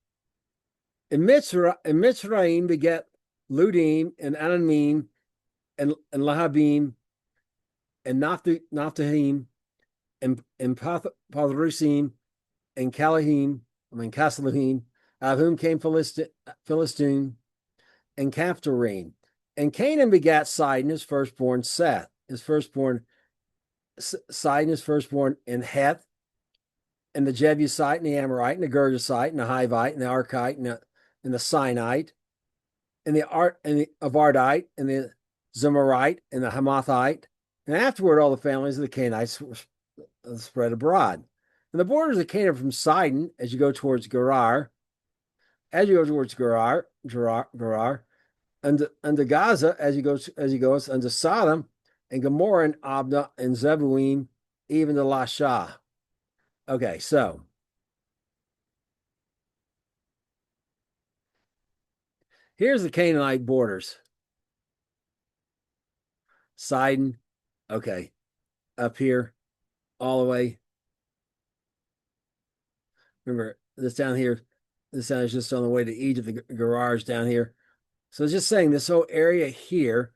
And Mitzrayim beget Ludim and Anamim and Lahabim and Naphtahim and Pathrusim and Casalahim, out of whom came Philistine and Caphtorim. And Canaan begat Sidon, his firstborn, Seth, Sidon, his firstborn, and Heth, and the Jebusite, and the Amorite, and the Girgashite, and the Hivite, and the Archite, and the Sinite, and the Avardite, and the Zemarite, and the Hamathite. And afterward, all the families of the Canaanites were spread abroad. And the borders of Canaan from Sidon, as you go towards Gerar, under Gaza, as you go under Sodom, and Gomorrah, and Abna, and Zeboim, even to Lasha. Okay, so here's the Canaanite borders. Sidon, okay, up here, all the way. Remember, this down here, this down is just on the way to Egypt, the garage down here. So it's just saying this whole area here,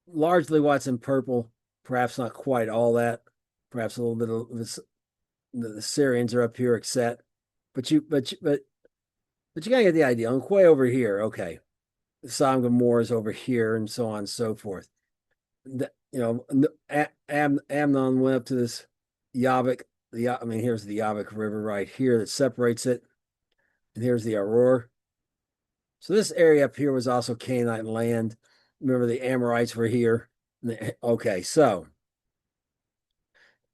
largely what's in purple, perhaps not quite all that, perhaps a little bit of this. The Syrians are up here, except, but you gotta get the idea. I'm way over here. Okay, Sodom and Gomorrah is over here, and so on and so forth. Amnon went up to this Yavik. Here's the Yavik River right here that separates it, and here's the Aror. So this area up here was also Canaanite land. Remember, the Amorites were here. Okay, so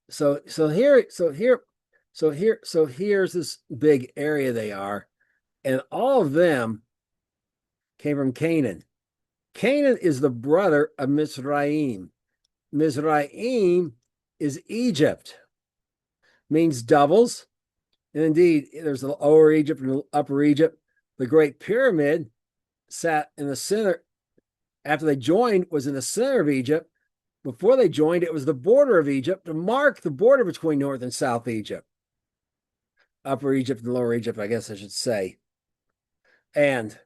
here's this big area they are, and all of them came from Canaan. Canaan is the brother of Mizraim. Mizraim is Egypt, means doubles. And indeed, there's the lower Egypt and the upper Egypt. The Great Pyramid sat in the center. After they joined, was in the center of Egypt. Before they joined, it was the border of Egypt to mark the border between North and South Egypt. Upper Egypt and Lower Egypt, I guess I should say. And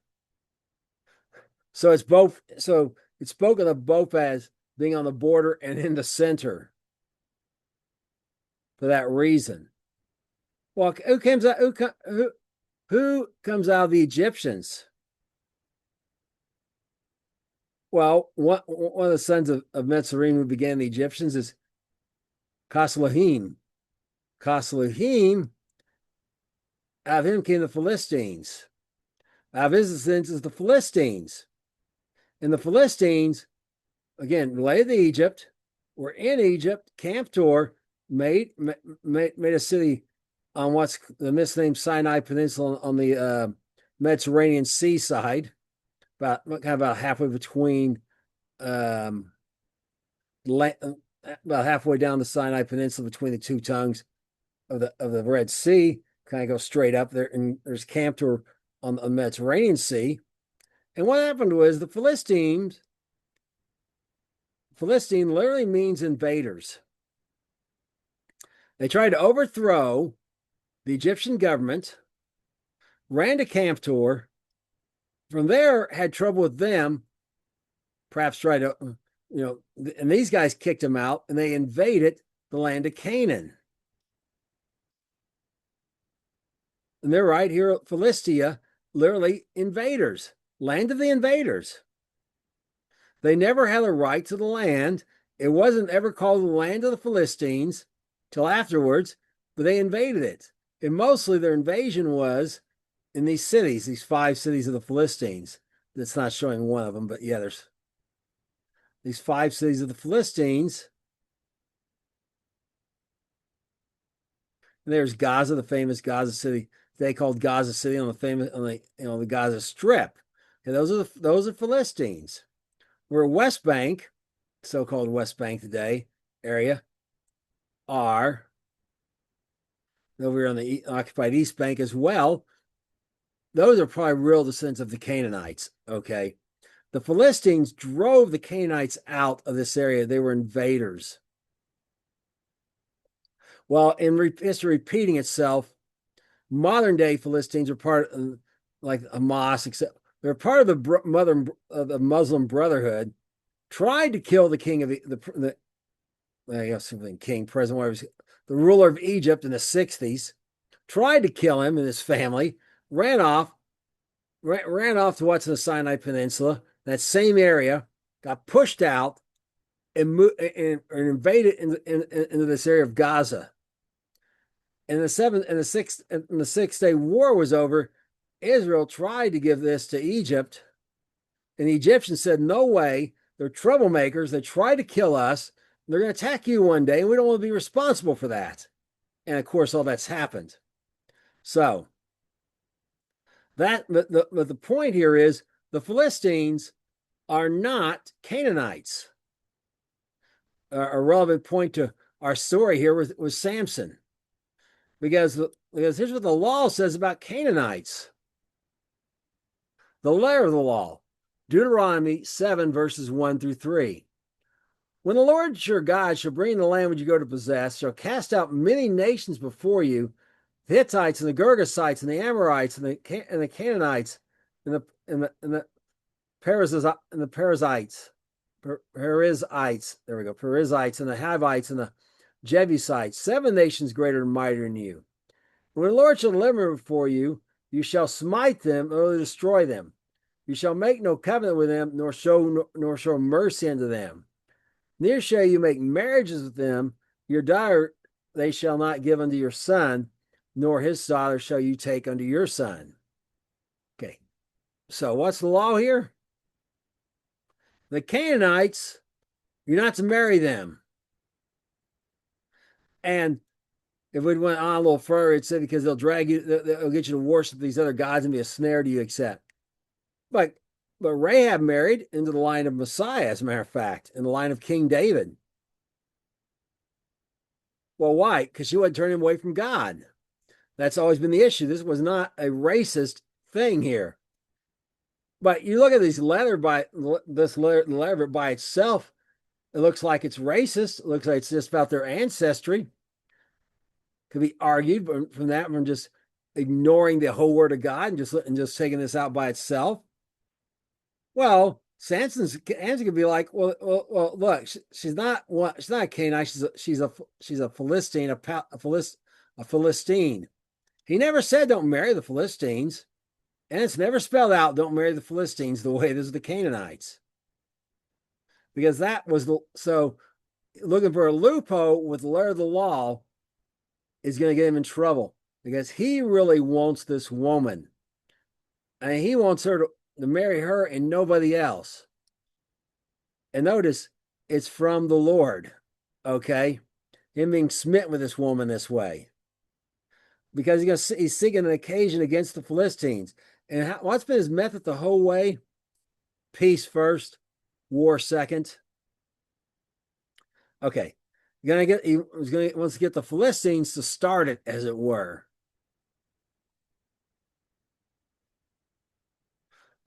so it's both. So it's spoken of both as being on the border and in the center for that reason. Well, who comes out? Who comes out of the Egyptians? Well, one of the sons of Metzrim who began the Egyptians is Casalahim. Casalahim, out of him came the Philistines. Out of his descendants is the Philistines. And the Philistines, again, related to Egypt, were in Egypt, camped or made a city on what's the misnamed Sinai Peninsula on the Mediterranean seaside. About halfway between, about halfway down the Sinai Peninsula between the two tongues of the Red Sea. Kind of go straight up there, and there's camped on the Mediterranean Sea. And what happened was the Philistine literally means invaders. They tried to overthrow the Egyptian government, ran to Camptor. From there, had trouble with them, perhaps tried to, and these guys kicked them out, and they invaded the land of Canaan. And they're right here at Philistia, literally invaders, land of the invaders. They never had a right to the land. It wasn't ever called the land of the Philistines till afterwards, but they invaded it. And mostly their invasion was in these cities, these 5 cities of the Philistines. That's not showing one of them, but yeah, there's these 5 cities of the Philistines. And there's Gaza, the famous Gaza city. They called Gaza City on the Gaza Strip. And those are Philistines. We're West Bank, so-called West Bank today area, are over here on the occupied East Bank as well. Those are probably real descendants of the Canaanites. Okay, the Philistines drove the Canaanites out of this area. They were invaders. Well, in history repeating itself, modern day Philistines are part of, like Hamas, except they're part of the Muslim Brotherhood. Tried to kill the king of the ruler of Egypt in the 60s. Tried to kill him and his family. Ran off to what's in the Sinai Peninsula, that same area. Got pushed out and invaded into this area of Gaza. And the 6 Day War was over. Israel tried to give this to Egypt, and the Egyptians said, "No way! They're troublemakers. They try to kill us. They're going to attack you one day, and we don't want to be responsible for that." And of course, all that's happened. So but the point here is the Philistines are not Canaanites. A relevant point to our story here was Samson, because here's what the law says about Canaanites. The letter of the law, Deuteronomy 7, verses 1 through 3. When the Lord your God shall bring the land which you go to possess, shall cast out many nations before you, the Hittites and the Girgashites and the Amorites and the Canaanites and the Perizzites. There we go. Perizzites and the Hivites and the Jebusites, 7 nations greater and mightier than you. And when the Lord shall deliver before you, you shall smite them or destroy them. You shall make no covenant with them, nor show mercy unto them. Neither shall you make marriages with them. Your daughter they shall not give unto your son, nor his daughter shall you take unto your son. Okay, so what's the law here? The Canaanites, you're not to marry them. And if we went on a little further, it said because they'll get you to worship these other gods and be a snare to you, accept. But Rahab married into the line of Messiah, as a matter of fact, in the line of King David. Well, why? Because she wasn't turning away from God. That's always been the issue. This was not a racist thing here. But you look at this letter by itself, it looks like it's racist. It looks like it's just about their ancestry. Could be argued from just ignoring the whole word of God and just taking this out by itself. Well, Samson's answer could be like, well, look, she's not a Canaanite. She's a Philistine, a Philistine. He never said don't marry the Philistines, and it's never spelled out don't marry the Philistines the way it is the Canaanites, because that was so. Looking for a loophole with the letter of the law is going to get him in trouble, because he really wants this woman, and he wants her to marry her and nobody else. And notice, it's from the Lord, okay? Him being smitten with this woman this way, because he's seeking an occasion against the Philistines. And what's been his method the whole way? Peace first, war second. Okay, he wants to get the Philistines to start it, as it were.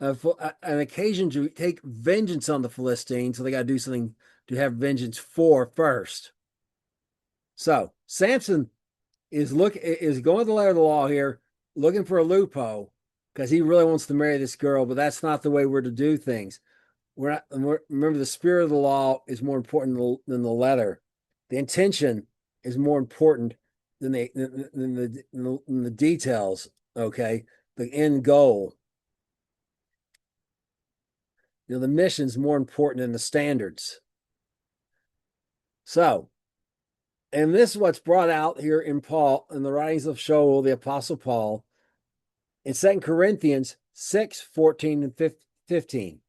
An occasion to take vengeance on the Philistines, so they got to do something to have vengeance for first. So Samson is going to the letter of the law here, looking for a loophole because he really wants to marry this girl, but that's not the way we're to do things. Remember, the spirit of the law is more important than the letter. The intention is more important than the details. Okay, the end goal. The mission is more important than the standards. So, and this is what's brought out here in the writings of Shaul, the Apostle Paul, in 2 Corinthians 6:14 and 15.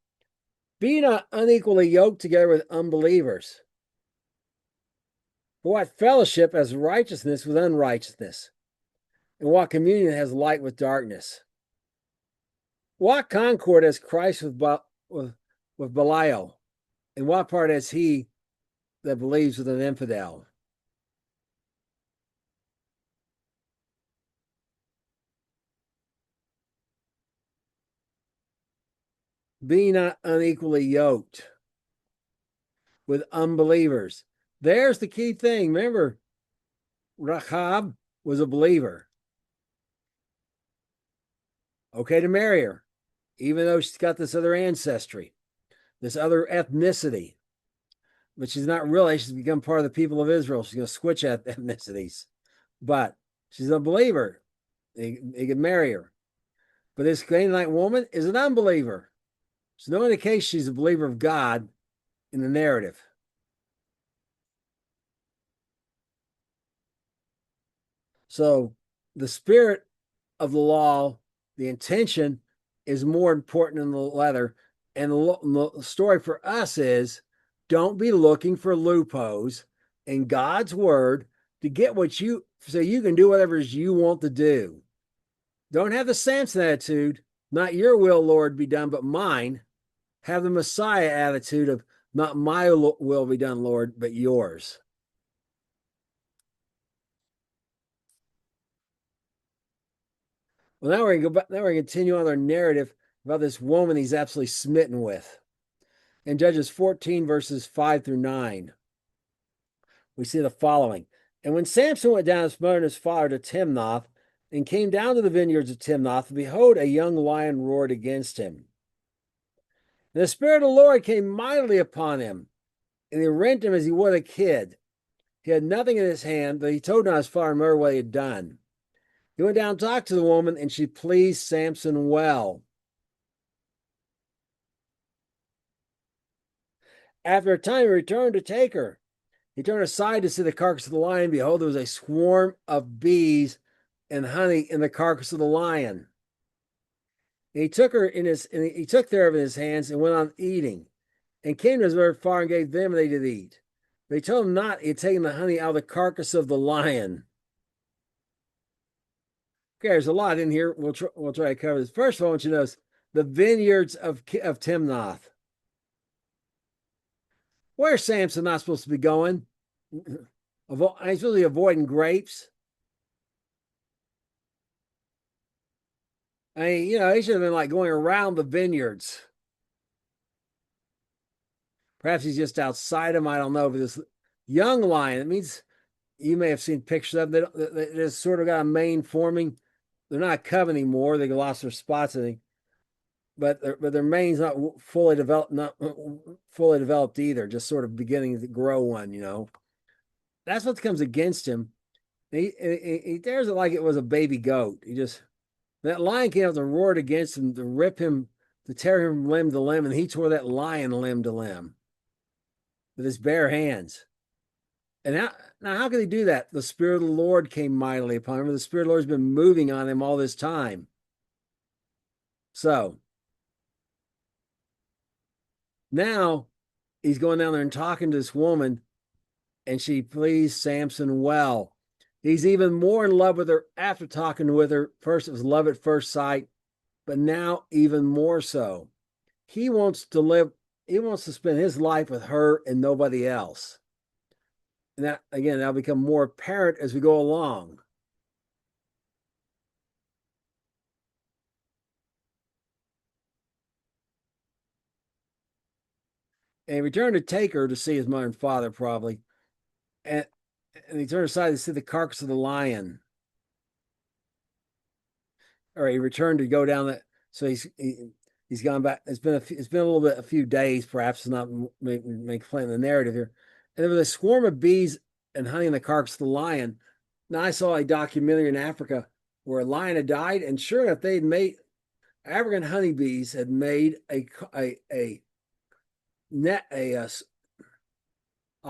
Be not unequally yoked together with unbelievers. For what fellowship has righteousness with unrighteousness? And what communion has light with darkness? What concord has Christ with Belial? And what part has he that believes with an infidel? Be not unequally yoked with unbelievers. There's the key thing. Remember, Rahab was a believer. Okay to marry her, even though she's got this other ancestry, this other ethnicity. But she's not really. She's become part of the people of Israel. She's going to switch ethnicities. But she's a believer. They can marry her. But this Canaanite woman is an unbeliever. There's no indication she's a believer of God in the narrative. So the spirit of the law, the intention is more important than the letter. And the story for us is don't be looking for loopholes in God's word to get so you can do whatever you want to do. Don't have the Samson attitude, not your will, Lord, be done, but mine. Have the Messiah attitude of not my will be done, Lord, but yours. Well, now we're going to go back. Now we're going to continue on our narrative about this woman he's absolutely smitten with. In Judges 14, verses 5 through 9, we see the following. And when Samson went down his mother and his father to Timnath, and came down to the vineyards of Timnath, and behold, a young lion roared against him. And the Spirit of the Lord came mightily upon him, and he rent him as he would a kid. He had nothing in his hand, but he told not his father and mother what he had done. He went down and talked to the woman, and she pleased Samson well. After a time, he returned to take her. He turned aside to see the carcass of the lion. Behold, there was a swarm of bees and honey in the carcass of the lion. And he took thereof in his hands and went on eating, and came to his mother far and gave them, and they did eat. They told him not he had taken the honey out of the carcass of the lion. Okay, there's a lot in here. We'll try to cover this. First of all, I want you to notice the vineyards of Timnath. Where's Samson not supposed to be going? He's supposed to be avoiding grapes. I mean, he should have been like going around the vineyards. Perhaps he's just outside them. I don't know. But this young lion, it means you may have seen pictures of them. They just sort of got a mane forming. They're not cub anymore. They lost their spots, I think. But their mane's not fully developed either. Just sort of beginning to grow one. That's what comes against him. He dares it like it was a baby goat. That lion came up and roared against him to rip him, to tear him limb to limb, and he tore that lion limb to limb with his bare hands. And now how could he do that? The Spirit of the Lord came mightily upon him. The Spirit of the Lord has been moving on him all this time. So now he's going down there and talking to this woman, and she pleased Samson well. He's even more in love with her after talking with her. First, it was love at first sight, but now even more so. He wants to spend his life with her and nobody else. And that, again, that'll become more apparent as we go along. And he returned to take her to see his mother and father, probably. And and he turned aside to see the carcass of the lion. Or he returned to go down that. So he's gone back. It's been a little bit, a few days, perhaps, not make plain the narrative here. And there was a swarm of bees and honey in the carcass of the lion. Now I saw a documentary in Africa where a lion had died, and sure enough, they had made African honeybees had made a net a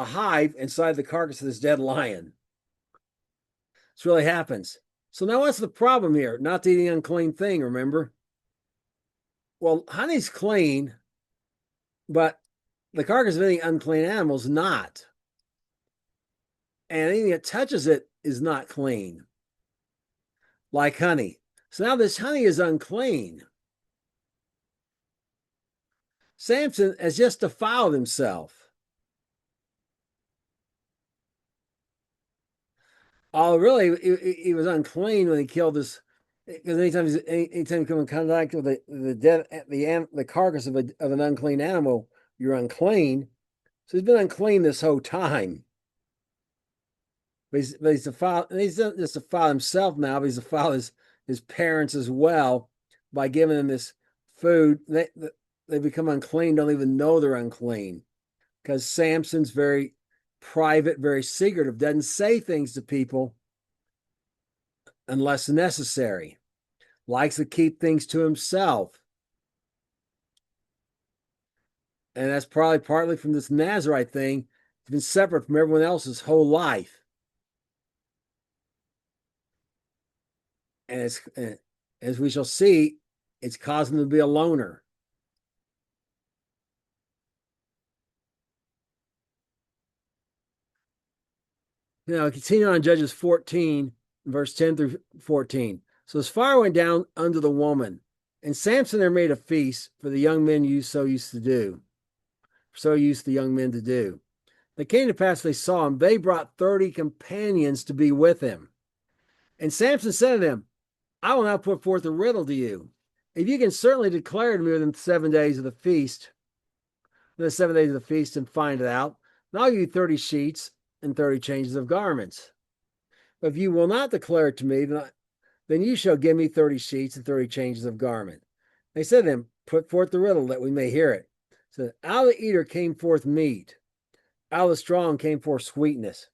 hive inside the carcass of this dead lion. This really happens. So now what's the problem here? Not to eat an unclean thing, remember? Well, honey's clean, but the carcass of any unclean animal is not. And anything that touches it is not clean, like honey. So now this honey is unclean. Samson has just defiled himself. Oh, really, he was unclean when he killed this. Because anytime you come in contact with the carcass of an unclean animal, you're unclean. So he's been unclean this whole time. But he's defiled, and he's not just defiled himself now, but he's defiled his parents as well by giving them this food. They become unclean, don't even know they're unclean. Because Samson's very private, very secretive, doesn't say things to people unless necessary, likes to keep things to himself. And that's probably partly from this Nazarite thing. He's been separate from everyone else his whole life. And as we shall see, it's causing him to be a loner. Now, continue on Judges 14, verse 10 through 14. So as fire went down unto the woman, and Samson there made a feast for the young men so used the young men to do. It came to pass they saw him, they brought 30 companions to be with him. And Samson said to them, I will now put forth a riddle to you. If you can certainly declare to me within 7 days of the feast, and find it out, then I'll give you 30 sheets and 30 changes of garments. But if you will not declare it to me, then you shall give me 30 sheets and 30 changes of garment. They said to him, put forth the riddle that we may hear it. So out of the eater came forth meat, out of the strong came forth sweetness.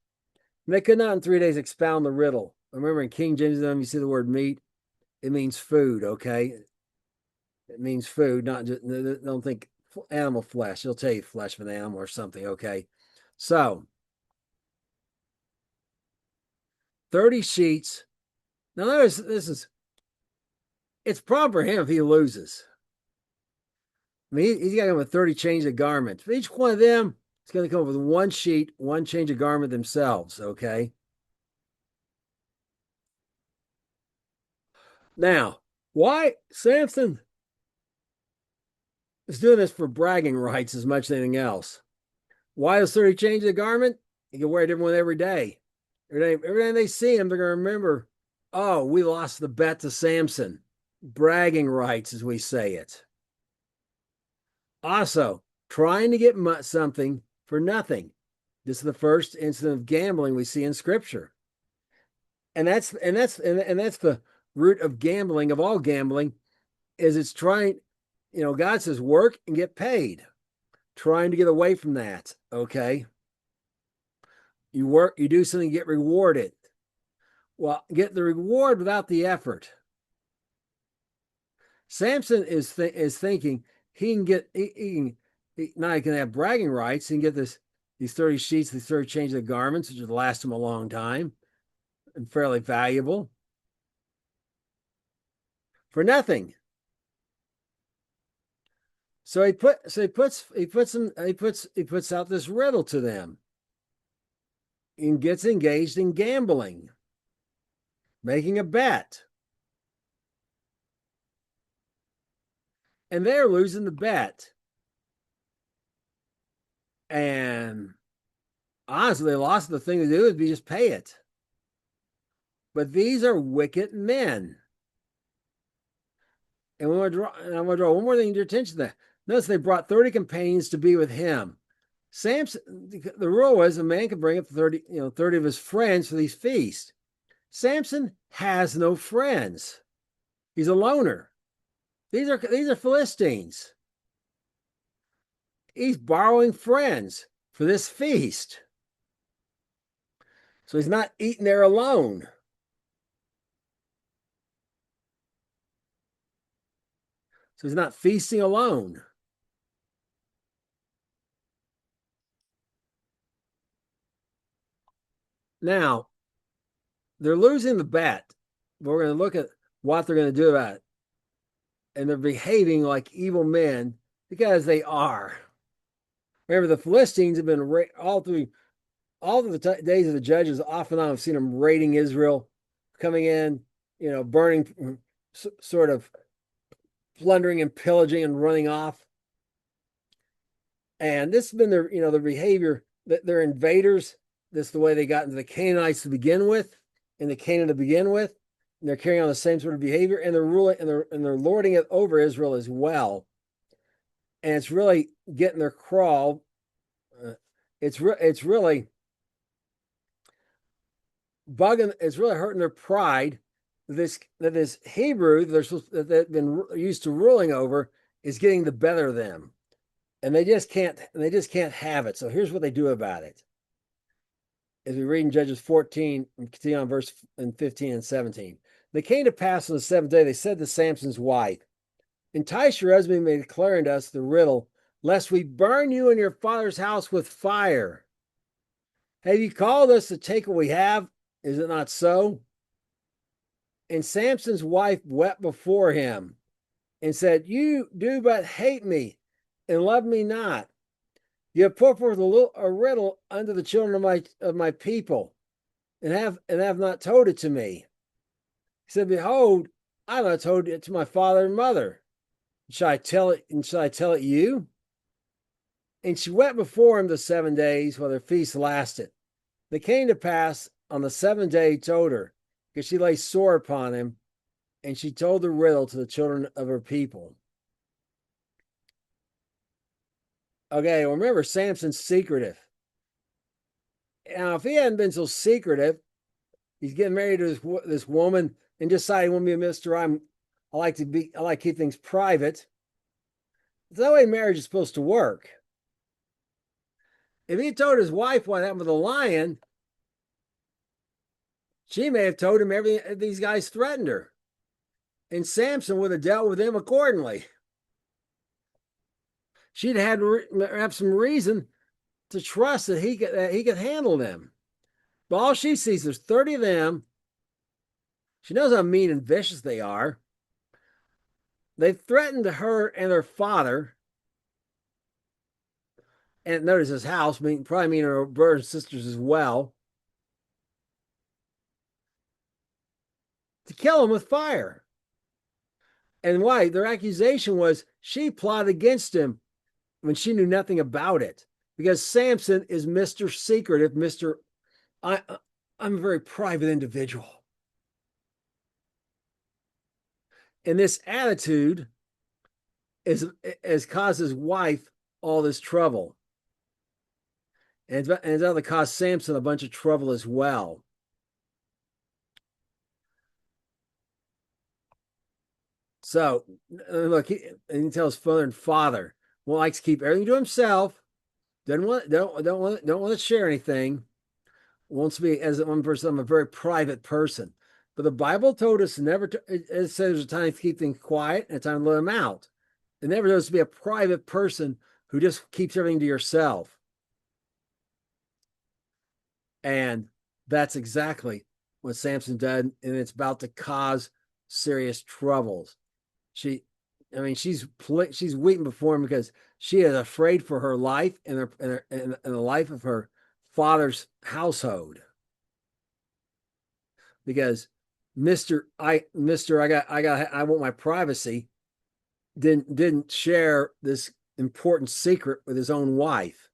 And they could not in 3 days expound the riddle. Remember in King James, you see the word meat, it means food, okay? It means food, not just, don't think animal flesh. It'll tell you flesh of an animal or something, okay? So, 30 sheets. Now, it's proper for him if he loses. I mean, he's got to come with 30 changes of garments. For each one of them, it's going to come with one sheet, one change of garment themselves, okay? Now, why Samson is doing this for bragging rights as much as anything else? Why does 30 changes of garment? He can wear a different one every day. Every time they see him, they're going to remember, oh, we lost the bet to Samson. Bragging rights, as we say it. Also, trying to get something for nothing. This is the first incident of gambling we see in Scripture, and that's the root of gambling, of all gambling, is it's trying. God says work and get paid. Trying to get away from that. Okay, you work, you do something, get rewarded. Well, get the reward without the effort. Samson is thinking he can get now he can have bragging rights. He can get these 30 sheets, these 30 changes of garments, which would last him a long time and fairly valuable for nothing. So he puts out this riddle to them and gets engaged in gambling, making a bet. And they're losing the bet. And honestly, they lost. The thing to do would be just pay it. But these are wicked men. And I'm going to draw one more thing to your attention to that. Notice they brought 30 companions to be with him. Samson, the rule was a man could bring up 30 of his friends for these feasts. Samson has no friends. He's a loner. These are Philistines. He's borrowing friends for this feast. So he's not eating there alone. So he's not feasting alone. Now, they're losing the bet, but we're going to look at what they're going to do about it. And they're behaving like evil men because they are. Remember, the Philistines have been all through the days of the judges. Off and on, I've seen them raiding Israel, coming in, burning, sort of plundering and pillaging and running off. And this has been their behavior. That they're invaders. This is the way they got into the Canaanites to begin with, in the Canaan to begin with. And they're carrying on the same sort of behavior, and they're ruling and they're lording it over Israel as well. And it's really getting their crawl. It's really bugging. It's really hurting their pride. That this Hebrew that they've been used to ruling over is getting the better of them, and they just can't have it. So here's what they do about it. As we read in Judges 14 and continue on verse 15 and 17. They came to pass on the seventh day, they said to Samson's wife, entice your husband, may declare unto us the riddle, lest we burn you and your father's house with fire. Have you called us to take what we have? Is it not so? And Samson's wife wept before him and said, you do but hate me and love me not. You have put forth a riddle unto the children of my people, and have not told it to me. He said, behold, I have not told it to my father and mother. Shall I tell it you? And she wept before him the 7 days while their feast lasted. They came to pass on the 7th day, he told her, because she lay sore upon him, and she told the riddle to the children of her people. Okay, well, remember, Samson's secretive. Now, if he hadn't been so secretive, he's getting married to this woman and decided he won't be a mister. I like to keep things private. It's that way marriage is supposed to work. If he told his wife what happened with the lion, she may have told him everything these guys threatened her. And Samson would have dealt with him accordingly. She'd had to have some reason to trust that he could handle them. But all she sees, there's 30 of them. She knows how mean and vicious they are. They threatened her and her father, and notice his house, probably her brothers and sisters as well, to kill him with fire. And why? Their accusation was she plotted against him when she knew nothing about it. Because Samson is Mr. Secretive, I'm a very private individual. And this attitude has caused his wife all this trouble. And it's going to cause Samson a bunch of trouble as well. So, look, he tells father and father, well, likes to keep everything to himself. Don't want to share anything. Wants to be, as one person, I'm a very private person. But the Bible told us it says there's a time to keep things quiet and a time to let them out. It never does to be a private person who just keeps everything to yourself. And that's exactly what Samson did, and it's about to cause serious troubles. She's weeping before him because she is afraid for her life and the life of her father's household. Because I want my privacy, didn't share this important secret with his own wife,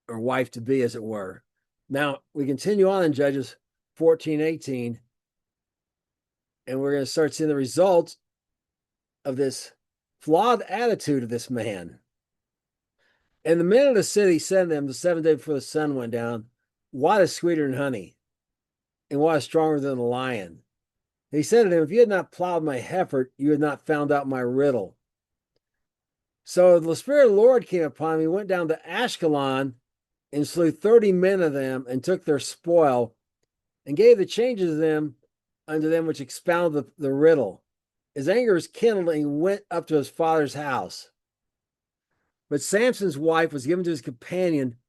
or wife to be, as it were. Now we continue on in Judges 14:18, and we're going to start seeing the results of this flawed attitude of this man. And the men of the city said to them the 7th day before the sun went down, "What is sweeter than honey? And what is stronger than a lion?" He said to them, "If you had not plowed my heifer, you had not found out my riddle." So the Spirit of the Lord came upon him. He went down to Ashkelon and slew 30 men of them and took their spoil and gave the changes of them unto them which expounded the riddle. His anger was kindled and he went up to his father's house. But Samson's wife was given to his companion,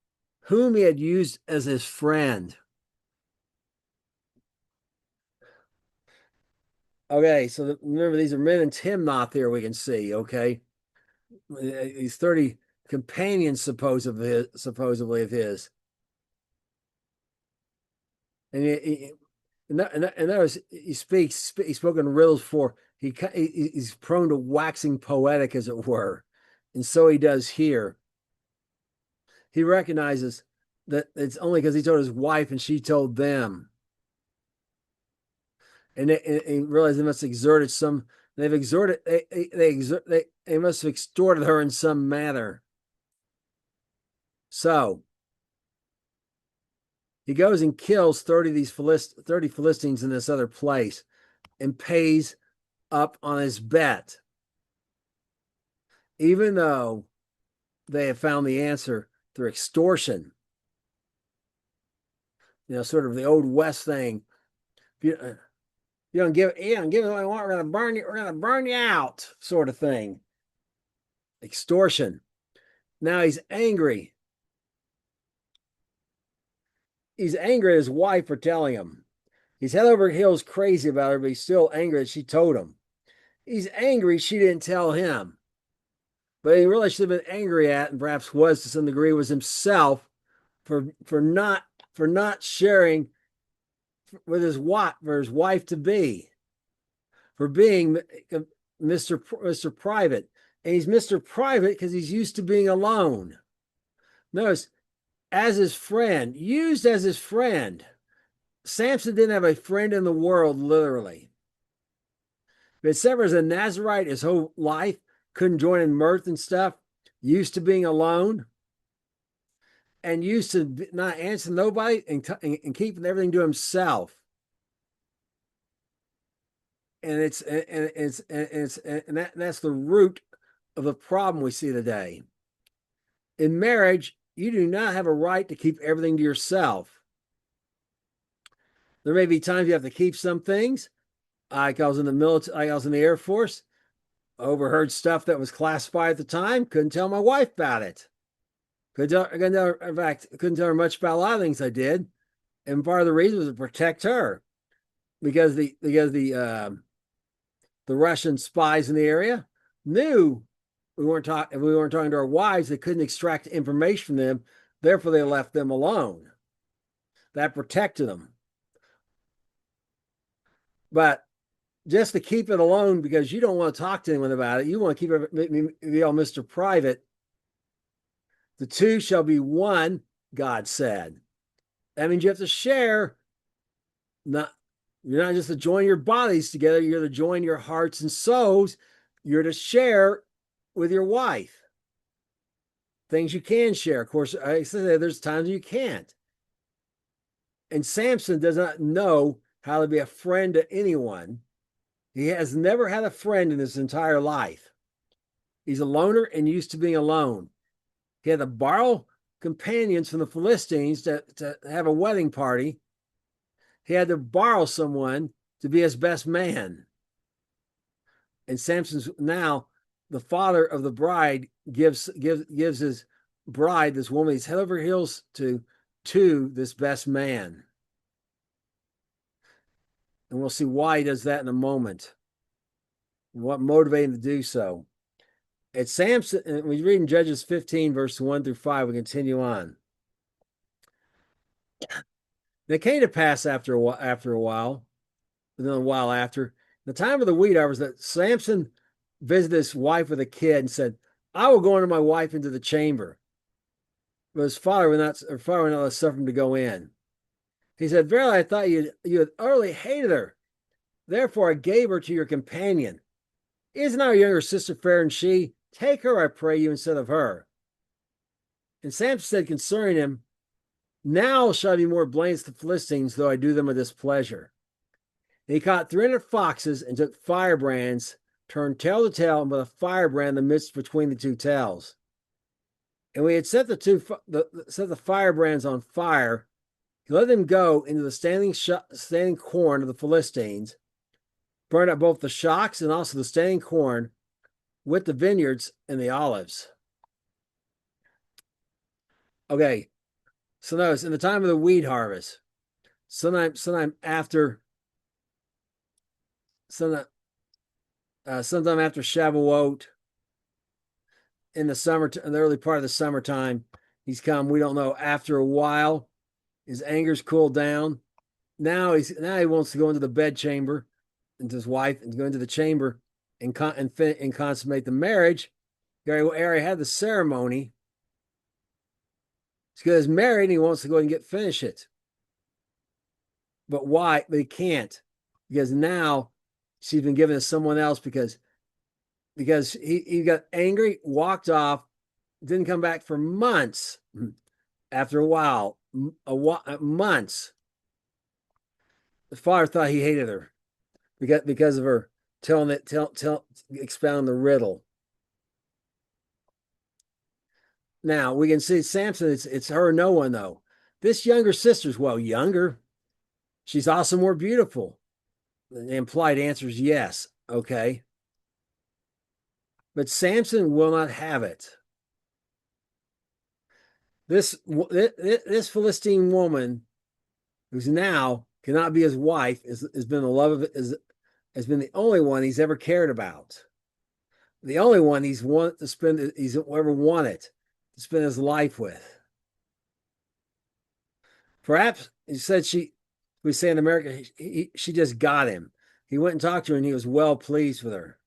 whom he had used as his friend. Okay, so remember, these are men in Timnath here we can see, okay? These 30 companions supposedly of his. And he spoke in riddles for, he's prone to waxing poetic, as it were. And so he does here. He recognizes that it's only because he told his wife and she told them. And he realized they must have exerted some, they must have extorted her in some manner. So he goes and kills 30 of these 30 Philistines in this other place and pays up on his bet, even though they have found the answer through extortion. Sort of the old West thing. You don't give me what I want, we're gonna burn you out, sort of thing. Extortion. Now he's angry. He's angry at his wife for telling him. He's head over heels crazy about her, but he's still angry that she told him. He's angry she didn't tell him. But he really should have been angry at, and perhaps was to some degree, was himself for not sharing with his wife to be, for being Mr. Private. And he's Mr. Private because he's used to being alone. Notice, as his friend, used as his friend. Samson didn't have a friend in the world, literally. But except as a Nazarite his whole life, couldn't join in mirth and stuff, used to being alone, and used to not answering nobody and keeping everything to himself. And that's the root of the problem we see today. In marriage, you do not have a right to keep everything to yourself. There may be times you have to keep some things. I was in the military, I was in the Air Force, overheard stuff that was classified at the time, couldn't tell my wife about it. In fact, couldn't tell her much about a lot of things I did. And part of the reason was to protect her, because the Russian spies in the area knew we weren't talking to our wives, they couldn't extract information from them. Therefore, they left them alone. That protected them. But just to keep it alone because you don't want to talk to anyone about it, you want to keep it, be all Mr. Private. The two shall be one, God said. That means you have to share. You're not just to join your bodies together, you're to join your hearts and souls. You're to share with your wife. Things you can share. Of course, I said there's times you can't. And Samson does not know how to be a friend to anyone. He has never had a friend in his entire life. He's a loner and used to being alone. He had to borrow companions from the Philistines to have a wedding party. He had to borrow someone to be his best man. And Samson's now the father of the bride gives his bride, this woman he's head over heels to this best man. And we'll see why he does that in a moment, and what motivated him to do so. It's Samson, and we read in Judges 15, verse 1 through 5. We continue on. It came to pass after a while, within a while after, the time of the wheat harvest, that Samson visited his wife with a kid and said, "I will go into my wife into the chamber." But his father would not let suffer him to go in. He said, "Verily, I thought you had utterly hated her. Therefore, I gave her to your companion." Isn't our younger sister fairer than she? Take her, I pray you, instead of her. And Samson said concerning him, now shall I be more blameless to the Philistines, though I do them a displeasure. And he caught 300 foxes and took firebrands, turned tail to tail, and put a firebrand in the midst between the two tails. And we had set the firebrands on fire. He let them go into the standing corn of the Philistines, burned up both the shocks and also the standing corn with the vineyards and the olives. Okay, so notice in the time of the wheat harvest, sometime after sometime after Shavuot, in the early part of the summertime, he's come. We don't know. After a while, his anger's cooled down. Now he wants to go into the bedchamber, into his wife, and go into the chamber and consummate the marriage. He already had the ceremony. He's married and he wants to go and finish it. But why? But he can't, because now she's been given to someone else because he got angry, walked off, didn't come back for months. After a while, months, the father thought he hated her because of her expounding the riddle. Now we can see Samson. It's her or no one though. This younger sister's younger. She's also more beautiful. The implied answer is yes. Okay. But Samson will not have it. This Philistine woman, who's now cannot be his wife, has been the love of it, has been the only one he's ever cared about. The only one he's ever wanted to spend his life with. Perhaps he said we say in America, she just got him. He went and talked to her and he was well pleased with her.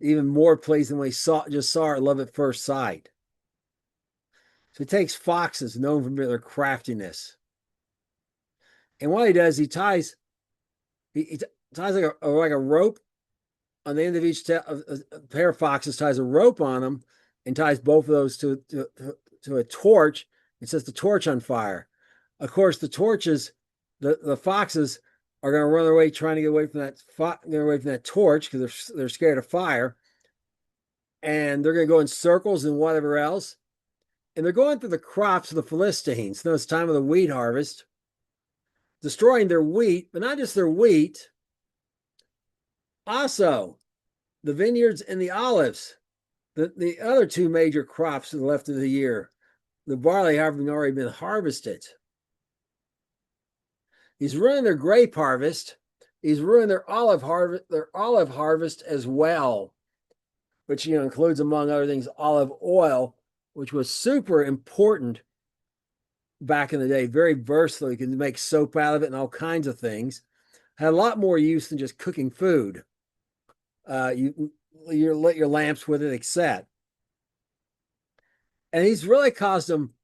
Even more pleased than when he saw her love at first sight. So he takes foxes known for their craftiness. And what he does, he ties like a rope on the end of each a pair of foxes, ties a rope on them and ties both of those to a torch. It sets the torch on fire. Of course, the torches, the foxes are going to run away trying to get away from that torch because they're scared of fire. And they're going to go in circles and whatever else. And they're going through the crops of the Philistines. Now it's time of the wheat harvest, destroying their wheat, but not just their wheat, also the vineyards and the olives, the other two major crops left of the year. The barley having already been harvested. He's ruining their grape harvest. He's ruined their olive harvest as well, which includes, among other things, olive oil, which was super important back in the day. Very versatile. You can make soap out of it and all kinds of things. Had a lot more use than just cooking food. You lit your lamps with it, etc. And he's really caused them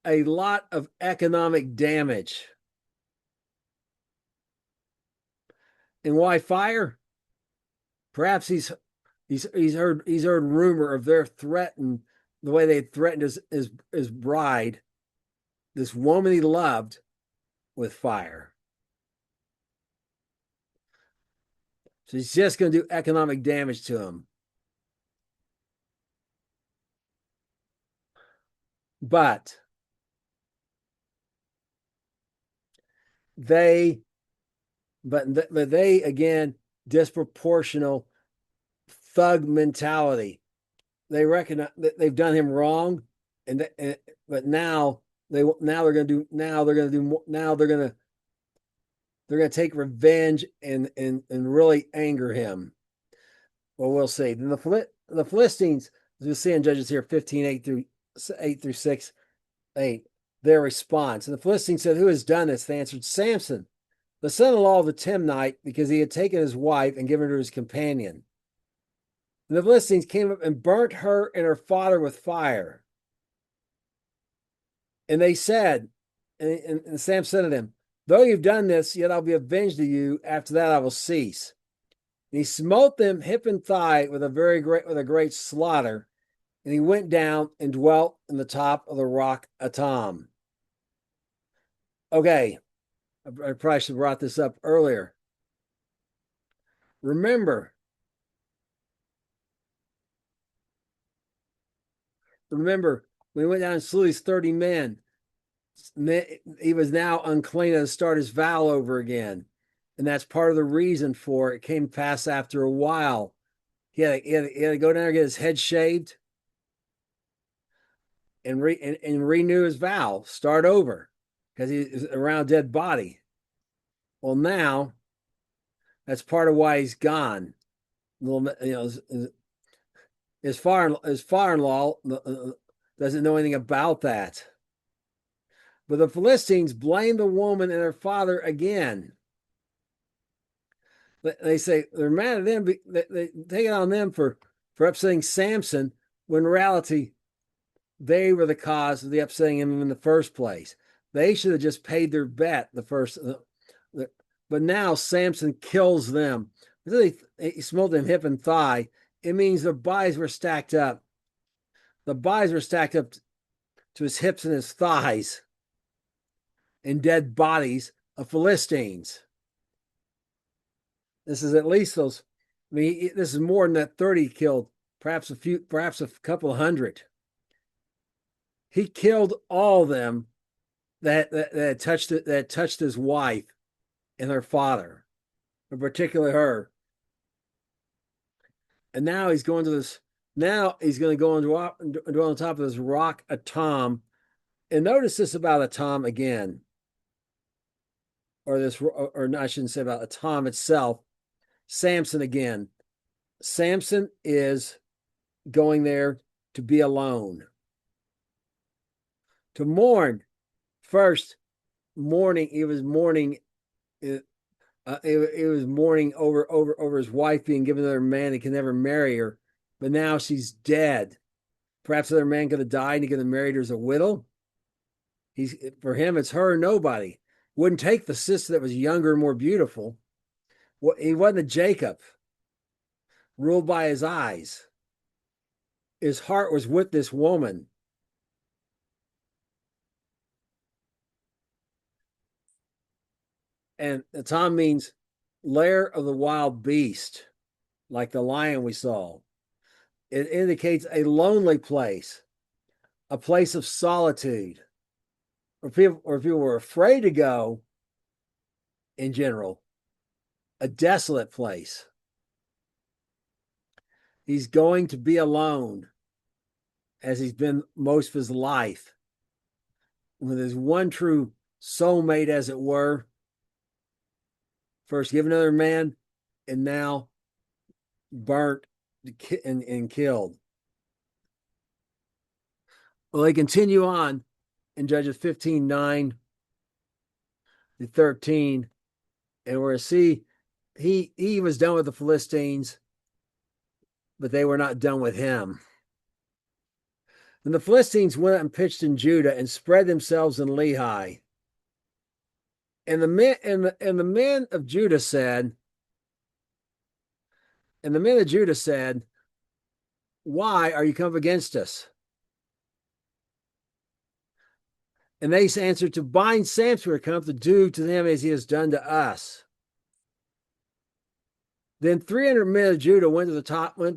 a lot of economic damage. And why fire? Perhaps he's heard rumor of their threat and the way they threatened his bride, this woman he loved, with fire. So he's just going to do economic damage to him. But they again, disproportional thug mentality. They recognize that they've done him wrong, but now they're going to take revenge and really anger him. Well, we'll see. Then the Philistines, as we see in Judges here, 15:8 through 6:8, their response. And the Philistines said, "Who has done this?" They answered, "Samson, the son-in-law of the Timnite, because he had taken his wife and given her to his companion." And the Philistines came up and burnt her and her father with fire. And they said, and Sam said to them, "Though you've done this, yet I'll be avenged of you. After that, I will cease." And he smote them hip and thigh with a great slaughter, and he went down and dwelt in the top of the rock Atam. Okay, I probably should have brought this up earlier. Remember, we went down and slew these 30 men. He was now unclean and start his vow over again. And that's part of the reason for it. Came past after a while. He had to go down there and get his head shaved and renew his vow, start over because he's around a dead body. Well, now that's part of why he's gone. His father-in-law doesn't know anything about that. But the Philistines blame the woman and her father again. They say they're mad at them. They take it on them for upsetting Samson, when in reality, they were the cause of the upsetting him in the first place. They should have just paid their bet the first. But now Samson kills them. He smote them hip and thigh. It means their bodies were stacked up. The bodies were stacked up to his hips and his thighs, and dead bodies of Philistines. This is at least those. I mean, this is more than that 30 killed. Perhaps a couple of hundred. He killed all of them that touched his wife and her father, in particular her. And now he's going to this. Now he's going to go on top of this rock Atam. And notice this about Atam again, or I shouldn't say about Atam itself. Samson again. Samson is going there to be alone, to mourn. First, mourning. He was mourning. It was mourning over his wife being given to another man. He can never marry her, but now she's dead. Perhaps another man could have died and he could have married her as a widow. For him, it's her or nobody. Wouldn't take the sister that was younger and more beautiful. He wasn't a Jacob, ruled by his eyes. His heart was with this woman. And Atam means lair of the wild beast, like the lion we saw. It indicates a lonely place, a place of solitude, or people were afraid to go in general, a desolate place. He's going to be alone, as he's been most of his life, with his one true soulmate, as it were. First given another man, and now burnt and killed. Well, they continue on in Judges 15:9 to 13, and we're see he was done with the Philistines, but they were not done with him. And the Philistines went up and pitched in Judah and spread themselves in Lehi. And the men of Judah said, "Why are you come against us?" And they answered, "To bind Samson, or come to do to them as he has done to us." Then 300 men of Judah went up to the top of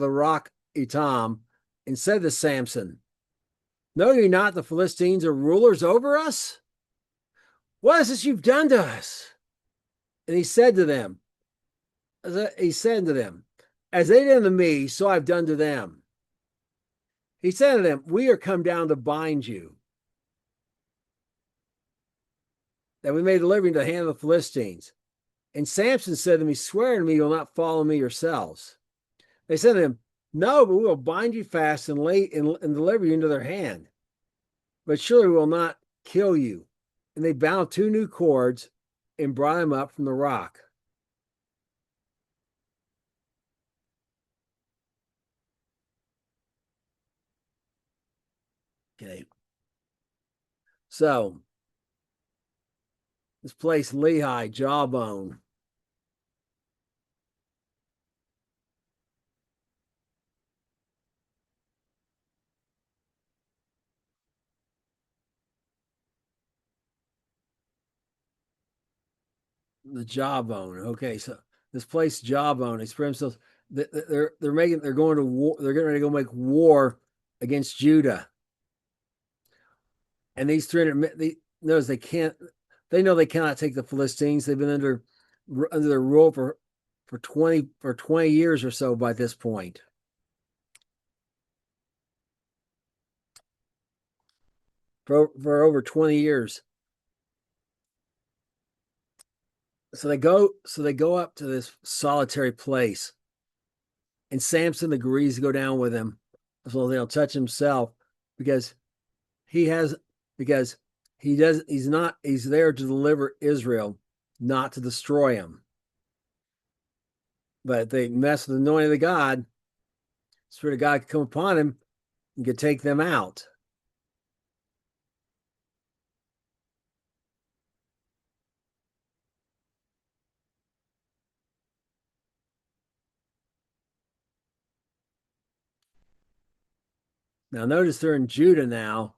the rock Etam, and said to Samson, "Know you not the Philistines are rulers over us? What is this you've done to us?" And he said to them, "As they did to me, so I've done to them." He said to them, "We are come down to bind you, that we may deliver you into the hand of the Philistines." And Samson said to me, "Swear to me you will not follow me yourselves." They said to him, "No, but we will bind you fast and deliver you into their hand. But surely we will not kill you." And they bound 2 new cords and brought him up from the rock. Okay. So this place, Lehi, Jawbone. the jawbone. Okay, so this place jawbone express themselves. They're going to war. They're getting ready to go make war against Judah, and these 300. Notice they can't. They know they cannot take the Philistines. They've been under their rule for 20 years or so by this point. For over 20 years. So they go up to this solitary place, and Samson agrees to go down with him, so they'll touch himself because he has because he's there to deliver Israel, not to destroy him. But if they mess with the anointing of the God, the Spirit of God could come upon him and could take them out. Now notice they're in Judah now,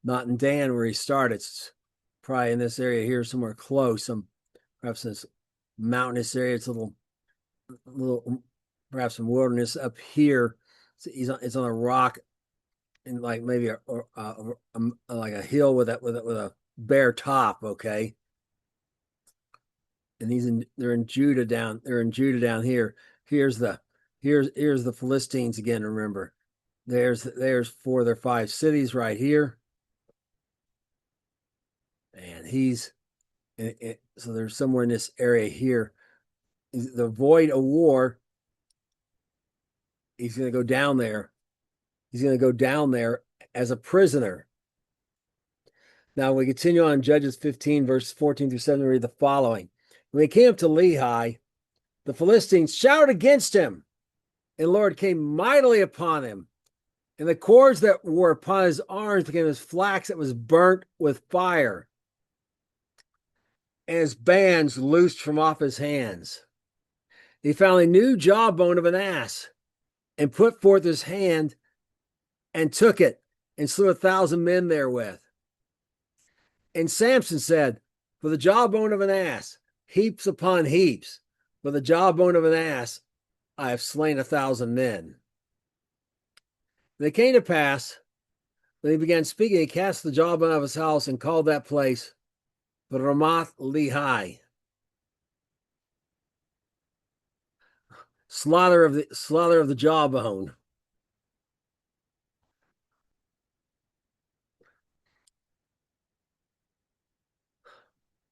not in Dan where he started. It's probably in this area here somewhere close, perhaps this mountainous area. It's a little perhaps some wilderness up here. It's on a rock and like maybe like a hill with a bare top. Okay, and they're in Judah down. They're in Judah down here. Here's the Philistines again. Remember, there's 4 of their 5 cities right here, and so there's somewhere in this area here. The avoid a war. He's going to go down there. He's going to go down there as a prisoner. Now we continue on Judges 15, verse 14 through 7, read the following. When they came up to Lehi, the Philistines shouted against him, and the Lord came mightily upon him. And the cords that were upon his arms became as flax that was burnt with fire, and his bands loosed from off his hands. He found a new jawbone of an ass, and put forth his hand, and took it, and slew 1,000 men therewith. And Samson said, for the jawbone of an ass, heaps upon heaps, for the jawbone of an ass, I have slain 1,000 men. And it came to pass, when he began speaking, he cast the jawbone of his house and called that place Ramoth Lehi. Slaughter of the jawbone.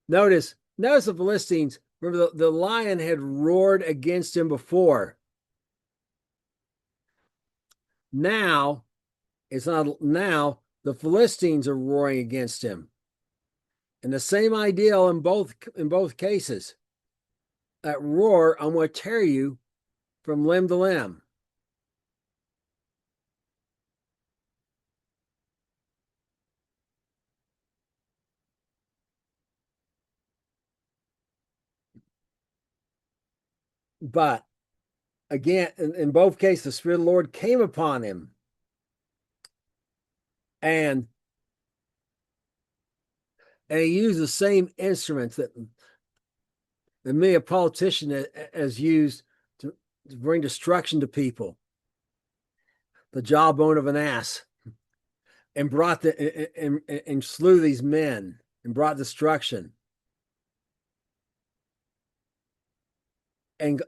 Notice the Philistines. Remember, the lion had roared against him before. Now, it's not now, the Philistines are roaring against him. And the same ideal in both cases. That roar, I'm going to tear you from limb to limb. But again, in both cases, the Spirit of the Lord came upon him. And he used the same instruments that many a politician has used to bring destruction to people. The jawbone of an ass, and and slew these men and brought destruction. And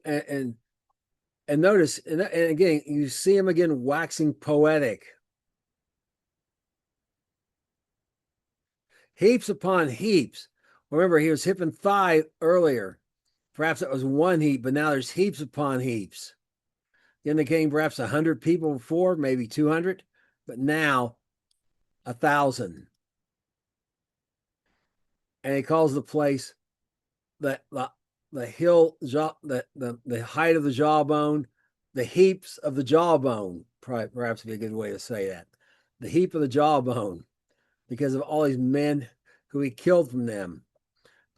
notice, and again, you see him again waxing poetic. Heaps upon heaps. Remember, he was hip and thigh earlier. Perhaps it was one heap, but now there's heaps upon heaps. Then there came perhaps 100 people before, maybe 200, but now 1,000. And he calls the place the hill, the height of the jawbone, the heaps of the jawbone. Perhaps be a good way to say that. The heap of the jawbone, because of all these men who he killed from them.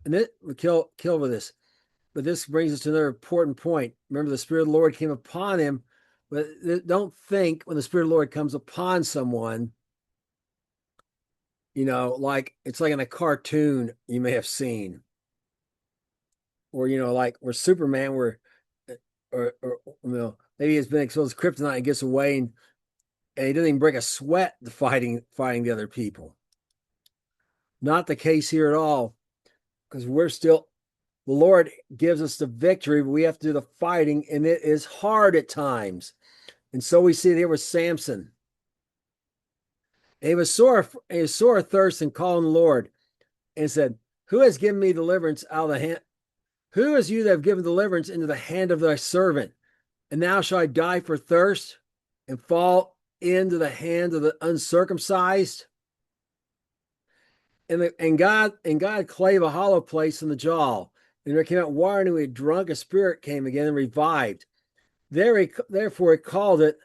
And it would kill with this. But this brings us to another important point. Remember, the Spirit of the Lord came upon him. But don't think when the Spirit of the Lord comes upon someone, like it's like in a cartoon you may have seen. or like where Superman, or maybe it's been exposed to kryptonite and gets away, and he doesn't even break a sweat to fighting the other people. Not the case here at all, because the Lord gives us the victory, but we have to do the fighting, and it is hard at times. And so we see it here with Samson. And he was sore thirst and called on the Lord and said, "Who has given me deliverance out of the hand? Who is you that have given deliverance into the hand of thy servant? And now shall I die for thirst and fall into the hand of the uncircumcised?" And God clave a hollow place in the jaw, and there came out water, and when he had drunk, a spirit came again and revived. Therefore he called it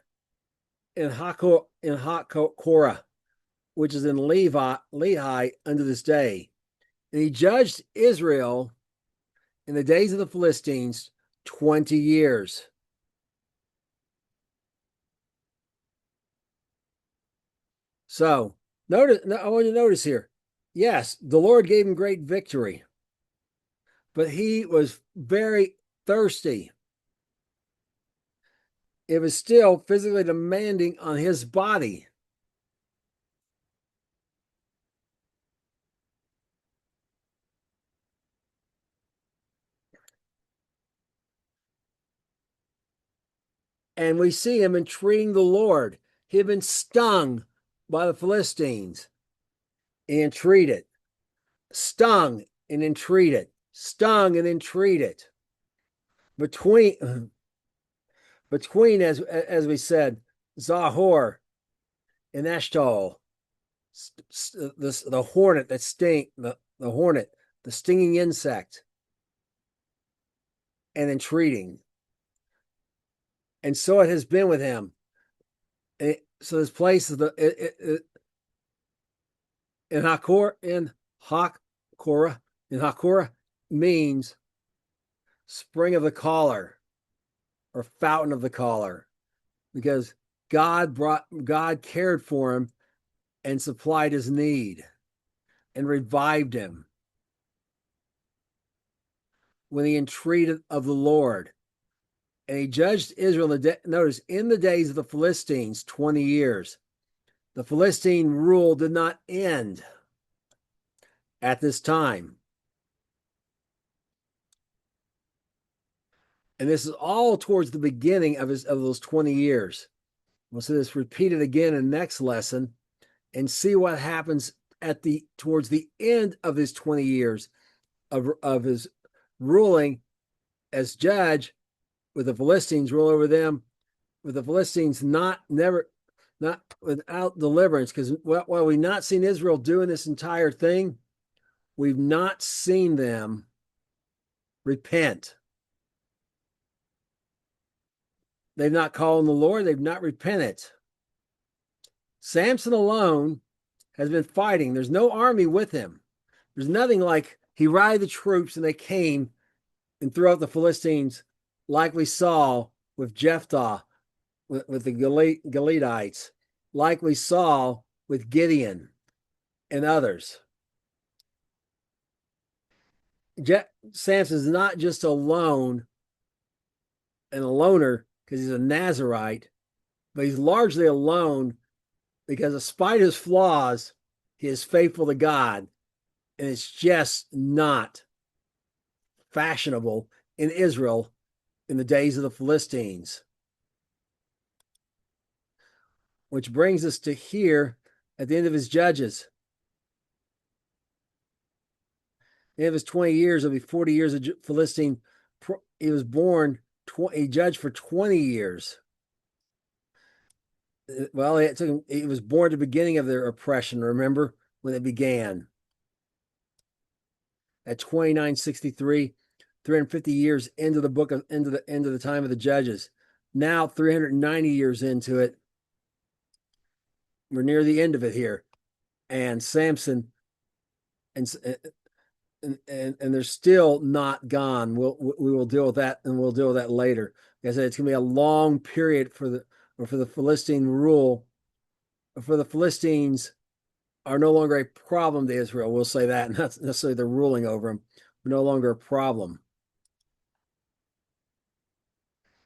in Hakkorah, which is in Lehi unto this day. And he judged Israel in the days of the Philistines 20 years. So I want you to notice here. Yes, the Lord gave him great victory, but he was very thirsty. It was still physically demanding on his body. And we see him entreating the Lord. He had been stung by the Philistines and entreated, stung and entreated, stung and entreated. Between as we said, Zahor and Eshtaol, the hornet that the hornet, the stinging insect, and entreating. And so it has been with him. So this place is in Hakkorah means spring of the collar or fountain of the collar, because God cared for him and supplied his need and revived him when he entreated of the Lord. And he judged Israel, notice, in the days of the Philistines, 20 years. The Philistine rule did not end at this time. And this is all towards the beginning of those 20 years. We'll see this repeated again in the next lesson and see what happens towards the end of his 20 years of his ruling as judge, with the Philistines rule over them, with the Philistines not without deliverance. Because while we've not seen Israel doing this entire thing, we've not seen them repent. They've not called on the Lord. They've not repented. Samson alone has been fighting. There's no army with him. There's nothing like he rallied the troops and they came and threw out the Philistines, like we saw with Jephthah, with the Canaanites, like we saw with Gideon and others. Samson is not just alone and a loner because he's a Nazarite, but he's largely alone because despite his flaws, he is faithful to God. And it's just not fashionable in Israel in the days of the Philistines. Which brings us to here at the end of his judges. At the end of his 20 years, it'll be 40 years of Philistine. He was born, he judged for 20 years. Well, he was born at the beginning of their oppression, remember, when it began. At 2963, 350 years into the time of the judges. Now 390 years into it. We're near the end of it here. And Samson and they're still not gone. We will deal with that, and we'll deal with that later. Like I said, it's going to be a long period for the Philistine rule. For the Philistines are no longer a problem to Israel. We'll say that, not necessarily the ruling over them, but no longer a problem.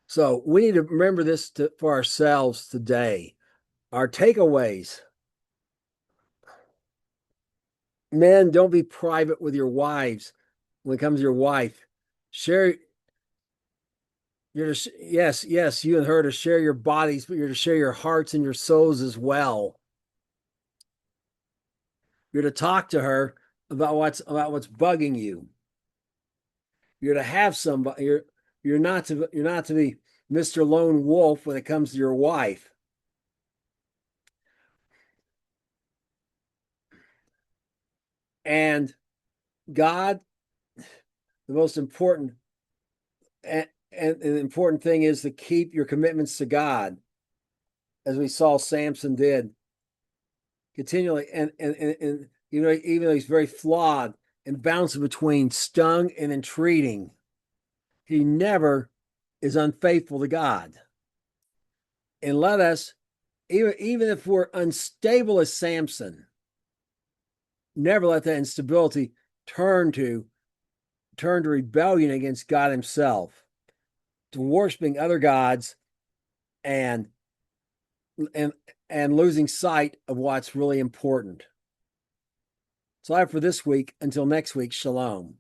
So we need to remember this for ourselves today. Our takeaways. Men, don't be private with your wives when it comes to your wife. Share yes, you and her to share your bodies, but you're to share your hearts and your souls as well. You're to talk to her about what's bugging you. You're to have somebody. You're not to be Mr. Lone Wolf when it comes to your wife. And God, the most important and the important thing is to keep your commitments to God, as we saw Samson did continually. And even though he's very flawed and bouncing between stung and entreating, he never is unfaithful to God. And let us, even if we're unstable as Samson, never let that instability turn to rebellion against God himself, to worshiping other gods and and and losing sight of what's really important. So I have for this week. Until next week, shalom.